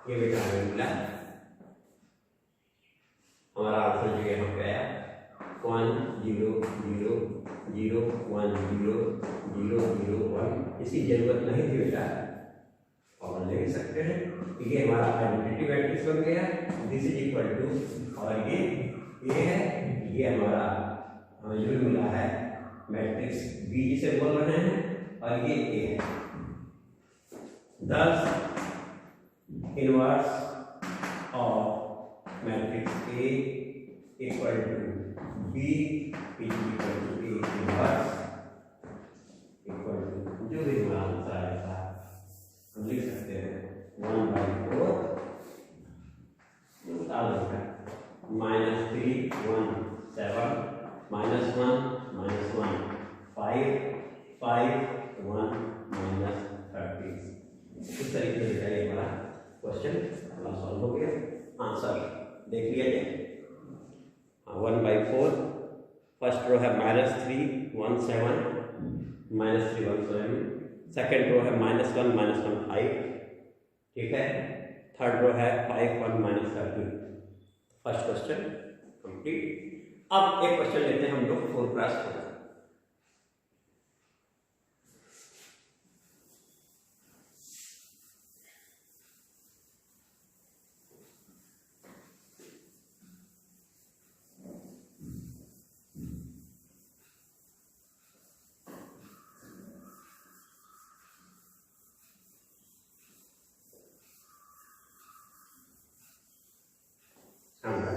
ये बेटा हमें मिला, हमारा आंसर जो यहाँ पे आया 1 0 0 0 1 0 0 0 1, इसकी जरूरत नहीं थी बेटा, और ले सकते हैं, ये हमारा आइडेंटिटी मैट्रिक्स बन गया, दिस इज इक्वल टू, और ये है, ये हमारा हमें जो मिला है मैट्रिक्स बी जिसे बोल रहे हैं, और ये ए है, thus inverse of matrix A equal to B is equal to A inverse equal to जो भी हमारा आंसर आएगा हम लिख सकते हैं 1/4 -3 1 7 -1 -1 5 5 1 -13। इस तरीके से ये हमारा क्वेश्चन अपना सॉल्व हो गया। आंसर देख लिया जाए 1/4 फर्स्ट रो है -3 1 7 -3 1 7, सेकेंड रो है -1 -1 5, ठीक है, थर्ड रो है 5 1 -13। First question complete. अब एक क्वेश्चन लेते हैं हम लोग 4+4।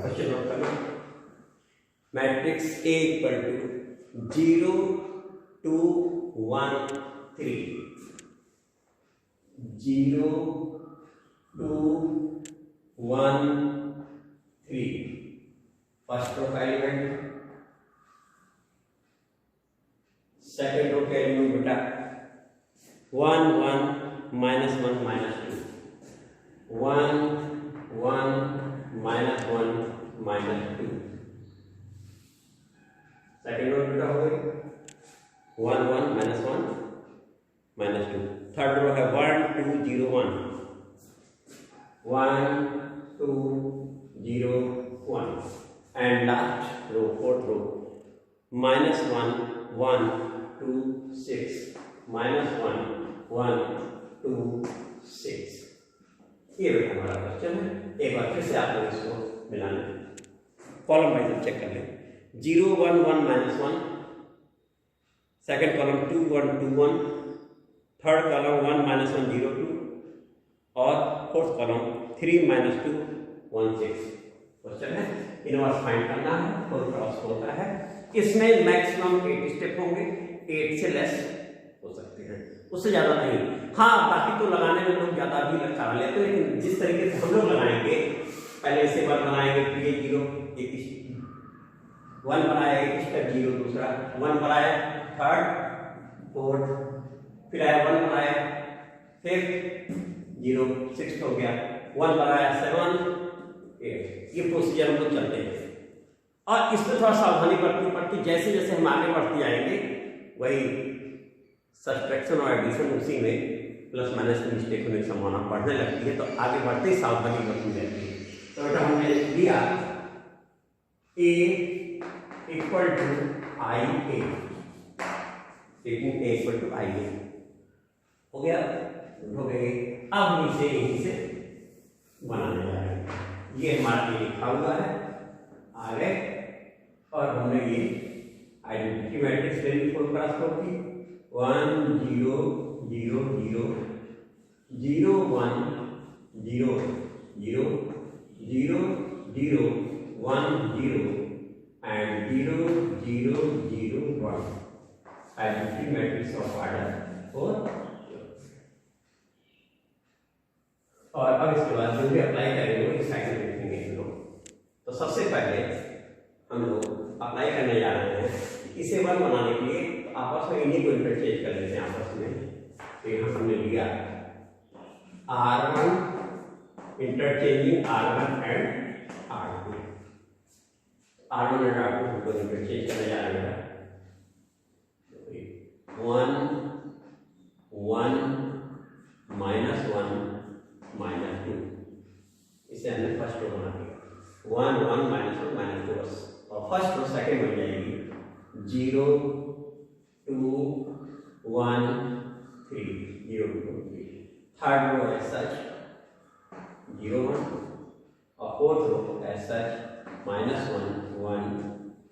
क्वेश्चन नोट करना। Matrix A equal to 0 2 1 3, 0 2 1 3 first row का एलिमेंट, सेकेंड रो का एलिमेंट बेटा 1 1 -1 -2 1 1 -1 -2, सेकेंड रो बेटा हो गई 1 1 -1 -2, थर्ड रो है 1 2 0 1 1 2 0 1 and last row fourth row -1 1 2 6 -1 1 2 6। ये बेटा हमारा क्वेश्चन है। एक बार फिर से आप लोग इसको मिलाना, कॉलम वाइज चेक कर लें। 0 1 1 -1, सेकेंड कॉलम 2 1 2 1, थर्ड कॉलम 1 -1 0 2 और फोर्थ कॉलम 3 -2 1 6। क्वेश्चन है इनवर्स फाइंड करना है, 4x होता है। इसमें मैक्सिमम 8 स्टेप होंगे, 8 से लेस हो सकते हैं, उससे ज्यादा नहीं। हाँ बाकी तो लगाने में लोग ज्यादा भी लगा लेते हैं, लेकिन जिस तरीके से हम लोग लगाएंगे, पहले इसे 1 बनाएंगे, फिर ये 0 एक 1 बनाया, एक स्टेप 0 दूसरा 1 बनाया, थर्ड फोर्थ, फिर आया 1 बनाया, फिर 0 6 हो गया, 1 बनाया 7 8। ये प्रोसीजर हम लोग चलते हैं और इसमें थोड़ा सावधानी बरतनी पड़ती। जैसे जैसे हम आगे बढ़ते आएंगे वही सब्ट्रैक्शन और एडिशन उसी में प्लस माइनस की मिस्टेक होने की संभावना बढ़ने लगती है, तो आगे बढ़ते ही सावधानी बरतनी रहती है। तो बेटा हमने लिया A equal to IA, taking A equal to IA हो गया, हो गई। अब हम इसे यहीं से बनाने जा रहे हैं। ये हमारा ये लिखा हुआ है आगे, और हमने ये आइडेंटिटी मैट्रिक्स ले ली 4x4 की 1 0 0 0 0 1 0 0 0 0 1 0 and 0 0 0 1 identity matrix of order 4। और अब इसके बाद जो भी अप्लाई करेंगे वो इस साइड में देखेंगे हम लोग। तो सबसे पहले हम लोग अप्लाई करने जा रहे हैं, इसे 1 बनाने के लिए आपस में इन्हीं को इंटरचेंज कर लेते हैं आपस में। तो यहाँ हमने लिया R1 interchanging R1 and R2, R1 and R2 हम लोग इंटरचेंज करने जा रहे हैं। 1 1 -1 -2, इसे हमने फर्स्ट रो बना दिया 1 1 -1 -2 बस, और फर्स्ट रो सेकेंड बन जाएगी 0 2 1 3 0 2 3, थर्ड रो एज सच 0 1 और फोर्थ रो एज सच -1 1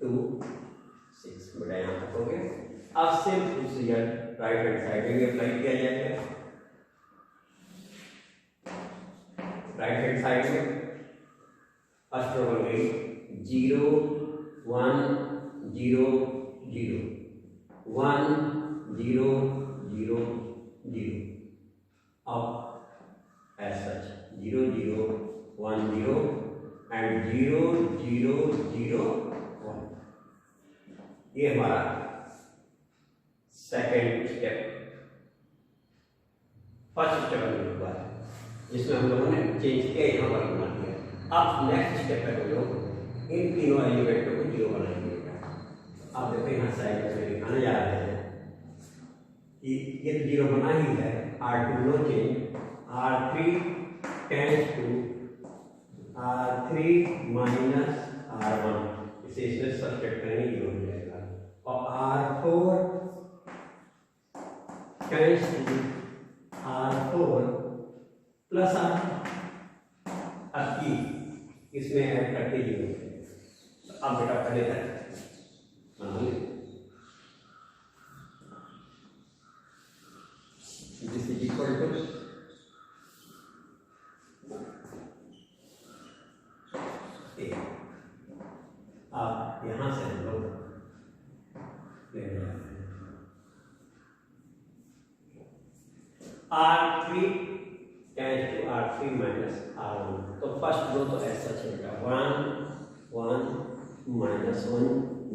2 6। बेटा यहाँ तक हो गया। अब same procedure right hand side में भी अप्लाई किया जाएगा। राइट हैंड साइड में फर्स्ट रो बन गई 0 1 0 0 1 0 0 0 अब as such 0 0 1 0 and 0 0 0 1। ये हमारा सेकेंड स्टेप, फर्स्ट स्टेप हमने हुआ है जिसमें हम लोगों ने चेंज किया, यहाँ पर बना दिया। अब नेक्स्ट स्टेप है हम लोग इन तीनों एलिमेंटों को जीरो बनाएंगे। आप देखो यहाँ साइड में दिखाने जा रहे हैं कि ये तो जीरो बना ही है, R2 no change, R3 tends to R3 minus R1, इसे इसमें सब्ट्रैक्ट करेंगे, जीरो हो जाएगा। और R4 tends to R4 plus R, अब की इसमें ऐड करके जीरो। तो अब बेटा पहले तक बना लें, दिस इज इक्वल टू ए। अब यहां से हम लोग ले रहे हैं R3 tends to R3 minus R1। तो फर्स्ट रो तो ऐसा चलेगा 1 1 माइनस 1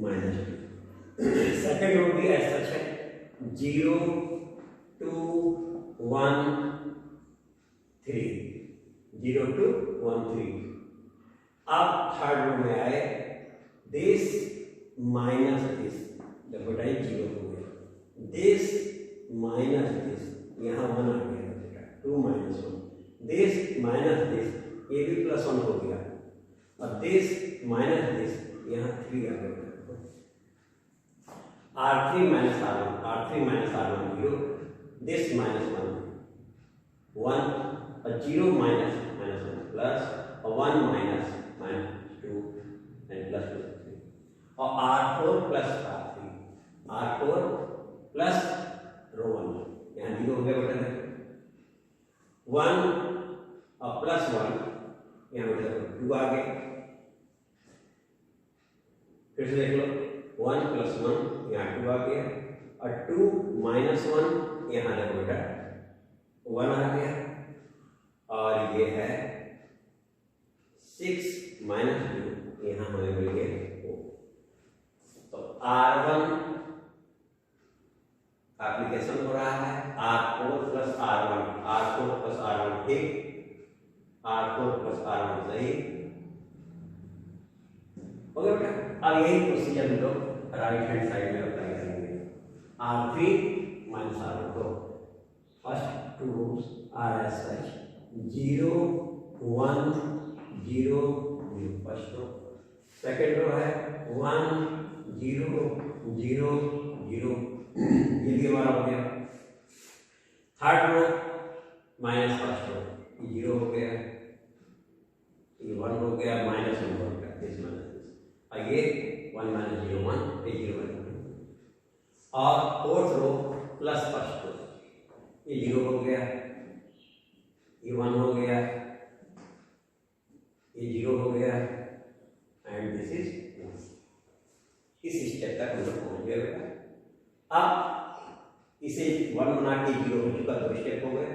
माइनस 2। सेकेंड रो भी ऐसा है 0 2 1 3 0 2 1 3। अब थर्ड रो में आए दिस माइनस दिस, जब बेटा जीरो हो गया, दिस माइनस दिस, यहाँ 1 आ गया बेटा, 2 माइनस 1, दिस माइनस दिस, ये भी प्लस 1 हो गया, और दिस माइनस दिस, यहाँ 3 आ गया। R3 minus R1, R3 minus R1 0, this minus 1 1, और 0 माइनस माइनस 1 प्लस, और 1 माइनस माइनस 2 एंड प्लस 2 3, और R4 plus R3, R4 plus रो 1, यहाँ 0 हो गया बेटा, 1 और प्लस 1, यहाँ बेटा 2 आ गए। फिर से देख लो 1 प्लस 1, यहाँ 2 आ गया, और 2 माइनस 1, यहाँ देखो बेटा 1 आ गया, और ये है 6 माइनस 2, यहाँ हमें मिल गया 4। तो R1 एप्लीकेशन हो रहा है, R4 plus R1, R4 plus R1 ठीक, R4 प्लस R1 सही हो गया बेटा। अब यही प्रोसीजर हम लोग राइट हैंड साइड में अप्लाई करेंगे। R3 माइनस R1, तो first two roots are as such 0 1 0 0, first row. Second row है 1 0 0 0, ये भी हमारा हो गया। Third row minus first row, ये 0 हो गया, ये 1 हो गया, माइनस 1 हो गया, दिस माइनस दिस, और ये 1 माइनस 0 1, ये 0 1। और fourth row plus first row, ये 0 हो गया, ये 1 हो गया, ये 0 हो गया, एंड दिस इज 1। इस स्टेप तक हम लोग पहुंच गए बेटा। अब इसे 1 बना के 0 हो चुका, 2 स्टेप हो गए।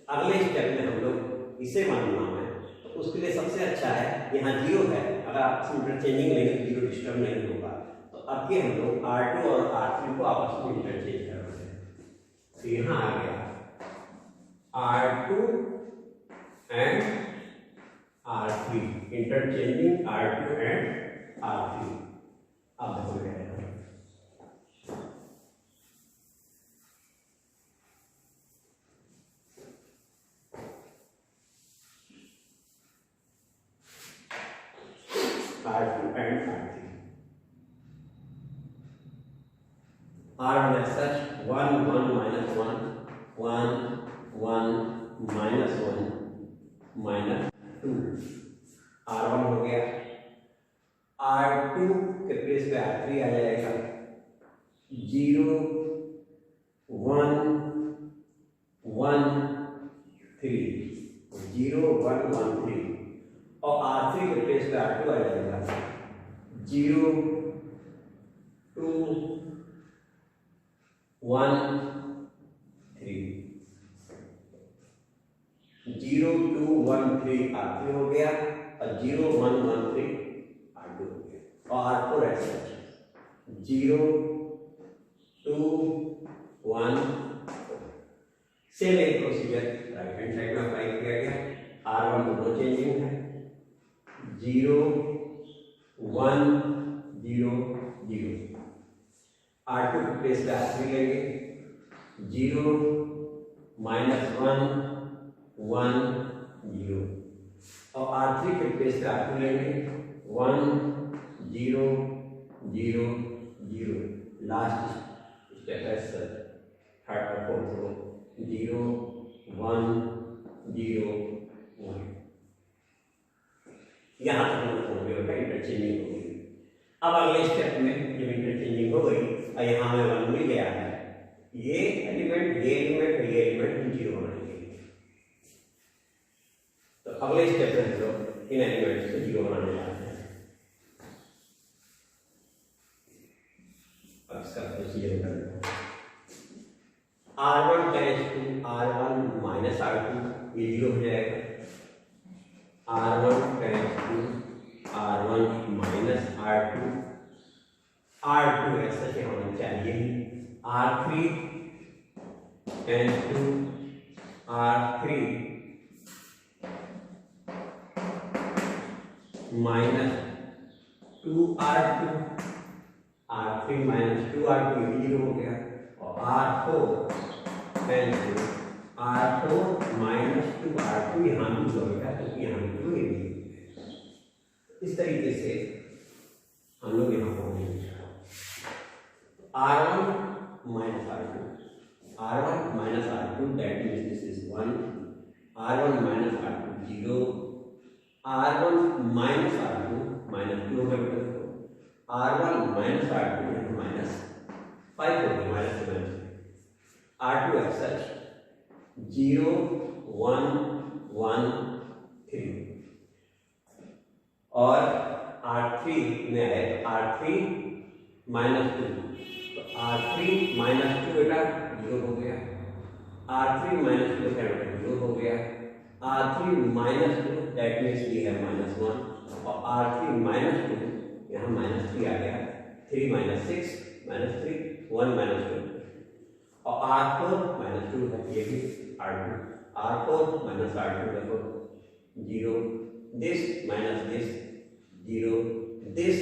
अगले स्टेप में हम लोग इसे 1 बनाना है, तो उसके लिए सबसे अच्छा है यहाँ 0 है, अगर आप इंटरचेंजिंग लेंगे तो 0 डिस्टर्ब नहीं होगा। तो अब ये हम लोग R2 और R3 को आपस में इंटरचेंज कर रहे हैं। तो यहाँ आ गया R2 and R3, interchanging R2 and R3। अब देखो क्या है, R2 and R3, R1 as such 1 1 minus 1 1 1 minus 1 minus 2, R1 हो गया। R2 के प्लेस पे R3 आ जाएगा, 0 1 1 3, 0 1 1 3, और R3 के प्लेस पे R2 आ जाएगा, 0 2 1 3 0 2 1 3 R3 हो गया और 0 1 1 3 R2 हो गया और R4 ऐसा 0 2 1 सेम एक प्रोसीजर राइट हैंड साइड में अप्लाई किया गया। R1 दोनों चेंजिंग है 0 1 0 0 R2 के प्लेस पे R3 लेंगे 0 -1 1 0 और R3 के प्लेस पे R2 लेंगे 1 0 0 0 लास्ट स्टेप है सर थर्ड और फोर्थ रो 0 1 0 1 यहाँ तक हम लोग इंटरचेंजिंग हो गई। अब अगले स्टेप में जब इंटरचेंजिंग हो गई और यहाँ में 1 मिल गया है ये एलिमेंट ये एलिमेंट 0 होना चाहिए। तो अगले स्टेप में हम लोग इन एलिमेंट्स को 0 बनाने जा रहे हैं। अब इसका प्रोसीजर कर लेते हैं। R1 tends to R1 minus R2 ये 0 हो जाएगा। R1 tends to R1 minus R2 R2 ऐसा क्या होना चाहिए R3 tends to R3 minus 2R2 R3 minus 2R2 0 हो गया और R4 tends to R4 minus 2R2 यहाँ भी जो होगा क्योंकि यहाँ भी जो इस तरीके से हम लोग यहाँ पहुंचेंगे। R1 minus R2 that means this is 1 R1 minus R2 0 R1 minus R2 minus 2 होगा बेटा R1 minus R2 minus 5 होगा minus 2 R2 as such 0 1 1 3 और R3 में है R3 minus 2 तो R3 minus 2 बेटा 0 हो गया R3 minus 2 बेटा 0 हो गया R3 minus 2 that means we have minus 1 और R3 minus 2 यहाँ minus 3 आ गया 3 minus 6 minus 3 1 minus 2 और R4 minus 2 है ये भी R2 R4 minus R2 देखो 0 this minus this 0 this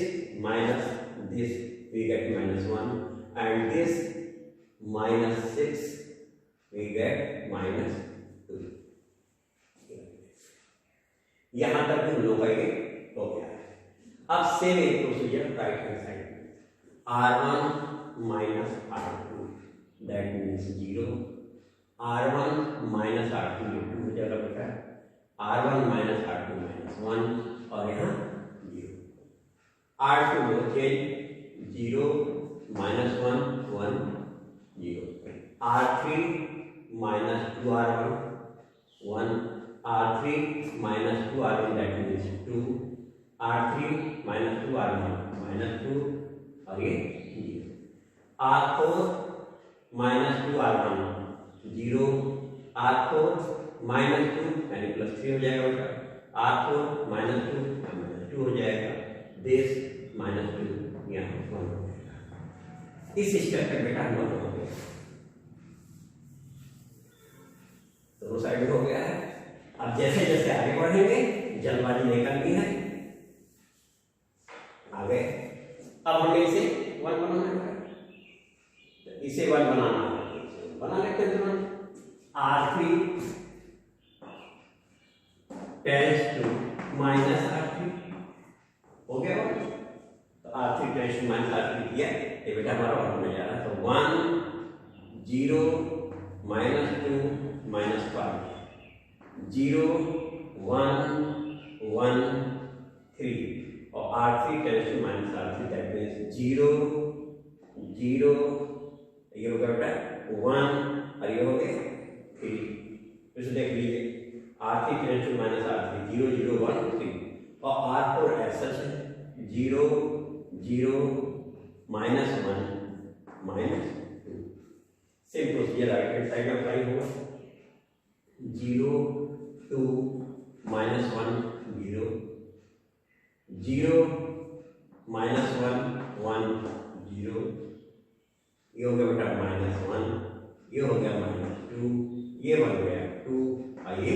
minus this we get minus 1 and this minus 6 we get minus 2 यहां तक हम लोग का ये हो गया है। अब सेम एक प्रोसीजर राइट हैंड साइड में R1 minus R2 that means 0 R1 minus R2 ये 2 हो जाएगा बेटा R1 minus R2 minus 1 और यहाँ 0 R2 no change 0 minus 1 1 0 R3 minus 2R1 1 R3 minus 2R1 that means 2 R3 minus 2R1 minus 2 और ये 0 R4 minus 2R1 0 R4 minus 2 यानी plus 3 हो जाएगा बेटा R4 minus 2 minus 2 हो जाएगा this minus 2 यहाँ 1 हो जाएगा। इस स्टेप पे बेटा हम लोग हो गया दोनों साइड हो गया है। अब जैसे जैसे आगे बढ़ेंगे जल्दबाजी नहीं करनी है आगे। अब हमें इसे 1 बनाना है इसे 1 बनाना है बना लेते हैं तुरंत R3 tends to minus R3 हो गया तो R3 tends to minus R3 किया ये बेटा हमारा और होने जा रहा है तो 1 0 minus 2 minus 5 0 1 1 3 और R3 tends to minus R3 that means 0 0 ये हो गया बेटा 1 और ये हो गया 3 फिर से देख लीजिए R3 tends to minus R3 0 0 1 3 और R4 ऐसा है 0 साइड में अप्लाई होगा, 0 2 -1 0, 0 -1 1 0, ये हो गया बेटा -1, ये हो गया -2, ये बन गया 2 और ये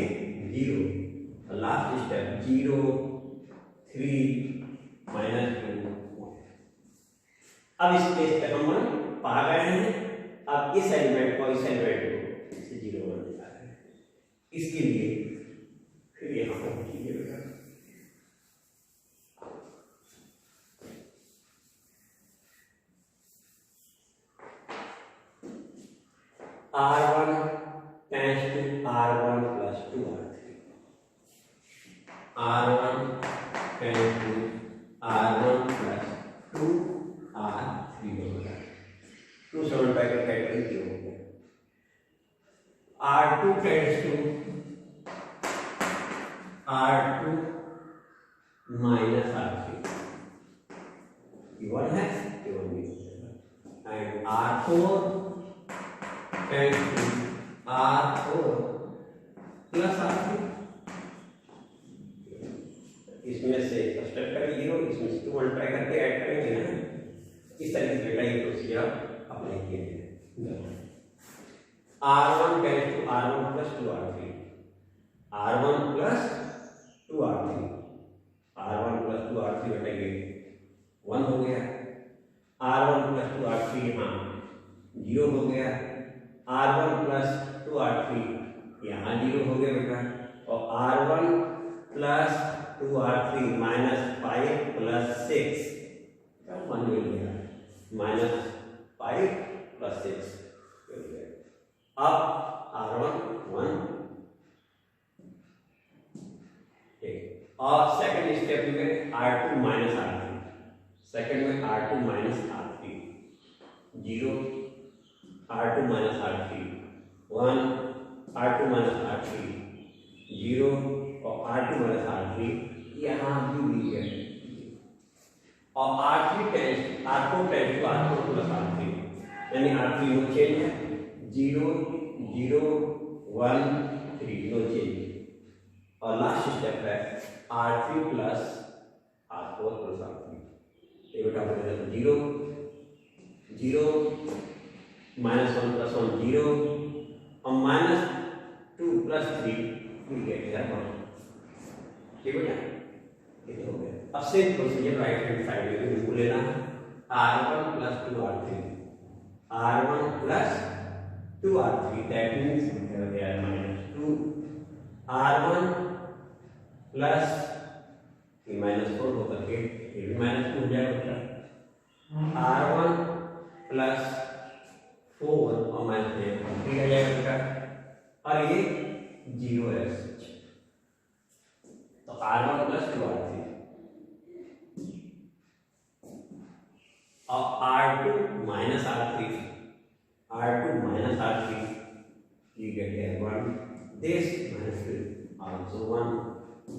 0। Last step 0 3 -2 1। अब इस केस पे हम पा गए हैं। अब इस एलिमेंट को इस एलिमेंट को इसे 0 बनाने जा रहे हैं। इसके लिए फिर यहाँ पर कीजिए बेटा, R1 tends to R1 plus 2R3, R1 tends to R1 plus 2R3 होगा, 275 का फैक्टर क्यों हो गया। R2 tends to R2 minus R3, ये1 है, ये1 भी and R4 tends to R4 plus R3, इसमें से सब्ट्रैक्ट करेंगे 0, इसमें से 2 मल्टीप्लाई करके ऐड करेंगे ना। इस तरीके से बेटा ये प्रोसीजर अप्लाई किया जाए। R1 tends to R1 plus 2R3, R1 plus 2R3, R1 plus 2R3 बेटा ये 1 हो गया, R1 plus 2R3 यहाँ 0 हो गया, R1 plus 2R3 यहाँ 0 हो गया बेटा, और R1 plus 2R3 minus 5 plus 6 1 मिल गया, -5 plus 6 मिल गया। अब R1 1 ठीक, और सेकंड स्टेप में R2 minus R3, सेकंड में R2 minus R3 0, R2 minus R3 1, R2 minus R3 0 और R2 minus R3 यहाँ भी मिल गया, और R4 tends to R4 plus R3, यानी R3 नो चेंज है, 0 0 1 3 नो चेंज, और लास्ट स्टेप है R3 plus R4 plus R3, ये बेटा हो गया 0 0 -1 plus 1 0 और -2 plus 3 मिल गया 1, ठीक है बेटा, ये हो गया। अब same procedure right hand side में इसको लेना है, R1 plus 2R3, R1 plus 2R3 that means here -2, R1 plus -4 होकर के ये भी -2 हो जाएगा, R1 plus 4 और -3 आ जाएगा, और ये 0 है, तो R1 plus 2R3 और R2 minus R3, R2 minus R3 you get here 1, this minus 2 also 1,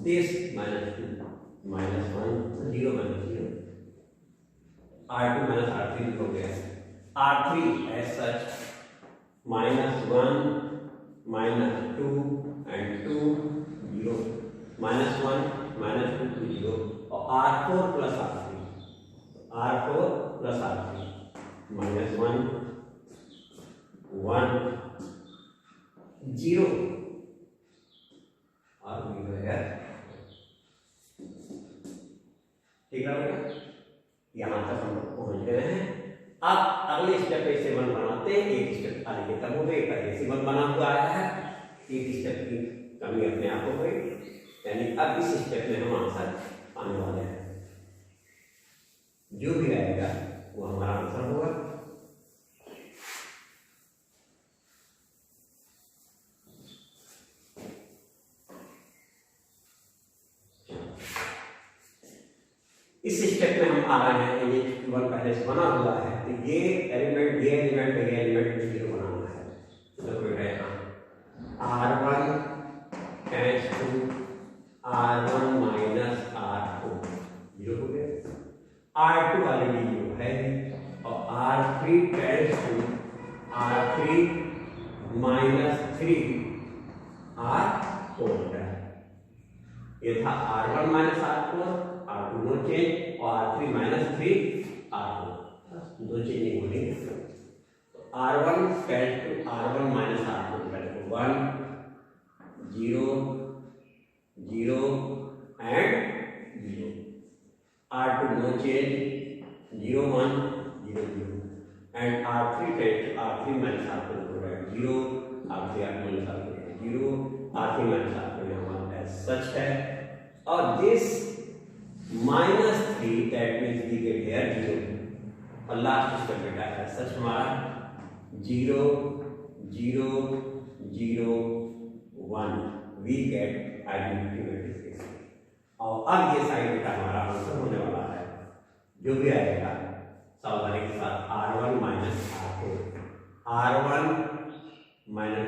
this minus 2 minus 1 0 minus 0, R2 minus R3 हो गया, R3 as such -1 -2 and 2 0, -1 -2 0 और R4 plus R3, R4 plus R3 -1 1 0 और 0 है, ठीक है बेटा, यहाँ तक हम पहुँच गए हैं। अब अगले स्टेप पे इसे 1 बनाते हैं, एक स्टेप आगे की तरफ हो गई, पहले से 1 बना हुआ आया है, एक स्टेप की कमी अपने आप हो गई, यानी अब इस स्टेप में हम आंसर आने वाले हैं, जो भी रहेगा वो हमारा आंसर होगा। इस स्टेप में हम आ रहे हैं, ये 1 पहले से बना हुआ है, तो ये एलिमेंट 0 बनाना है, तो कोई रहेगा R1 tends to R1 minus R4 0 हो गया, R2 ऑलरेडी 0 है, और R3 tends to R3 -3 R4 है। ये था R1 minus R4, R2 no change, और R3 -3 R4 दो चेंजिंग होनी है। तो R1 tend to R1 minus R4 पहले 1 0 0 and 0, R2 no change 0 1 0 0 and R3 tend to R3 minus R4 0 R3 minus R4 0 R3 minus R4 1 as such है। और this -3 that means we get here 0, और last step बेटा है सच हमारा 0 0 0 1 we get identity matrix. और अब ये side बेटा हमारा आंसर होने वाला है, जो भी आएगा सावधानी के साथ R1 minus R4, R1 minus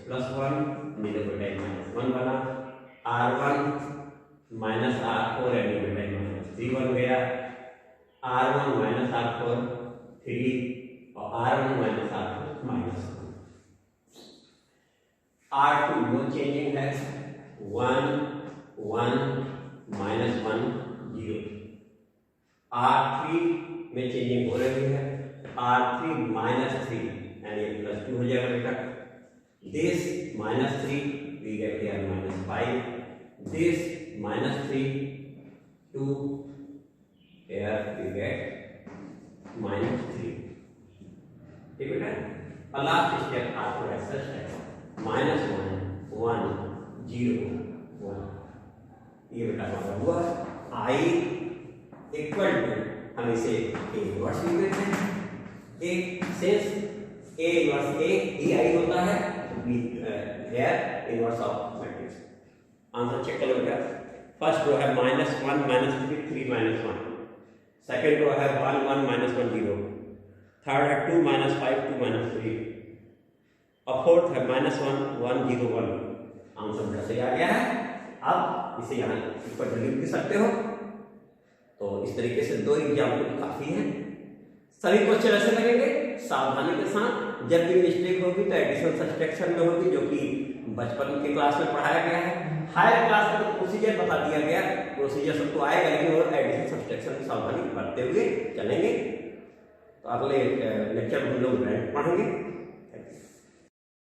plus 1 -1 बना, R1 माइनस R4 -3 बन गया, R1 माइनस R4 3 और R1 minus R4 -1। R2 no changing है 1 1 -1 0। R3 में चेंजिंग हो रही है, R3 -3 यानी +2 हो जाएगा बेटा। This -3 we get here -5, this -3 2 here we get -3। ठीक है बेटा। और लास्ट स्टेप आपको ऐसा है -1 1 0 1। ये बेटा हमारा हुआ I इक्वल टू, हम इसे A इनवर्स लिख देते हैं। A since A inverse A I होता है, here inverse of matrix. Answer check करो बेटा। फर्स्ट रो है -1 -3 3 -1, सेकेंड रो है 1 1 -1 0, थर्ड है 2 -5 2 -3, और फोर्थ है -1 1 0 1। आंसर बेटा सही आ गया है। अब इसे यहाँ ऊपर लिख भी सकते हो। तो इस तरीके से 2 एग्जाम्पल काफी हैं। सभी क्वेश्चन ऐसे लगेंगे, सावधानी के साथ। जब भी मिस्टेक होगी तो एडिशन सब्सट्रैक्शन में होगी, जो कि बचपन के क्लास में पढ़ाया गया है। हायर क्लास का तो प्रोसीजर बता दिया गया, प्रोसीजर सबको आएगा, लेकिन और एडिशन सब्सट्रैक्शन की सावधानी बरतते हुए चलेंगे। तो अगले लेक्चर में हम लोग रैंक पढ़ेंगे।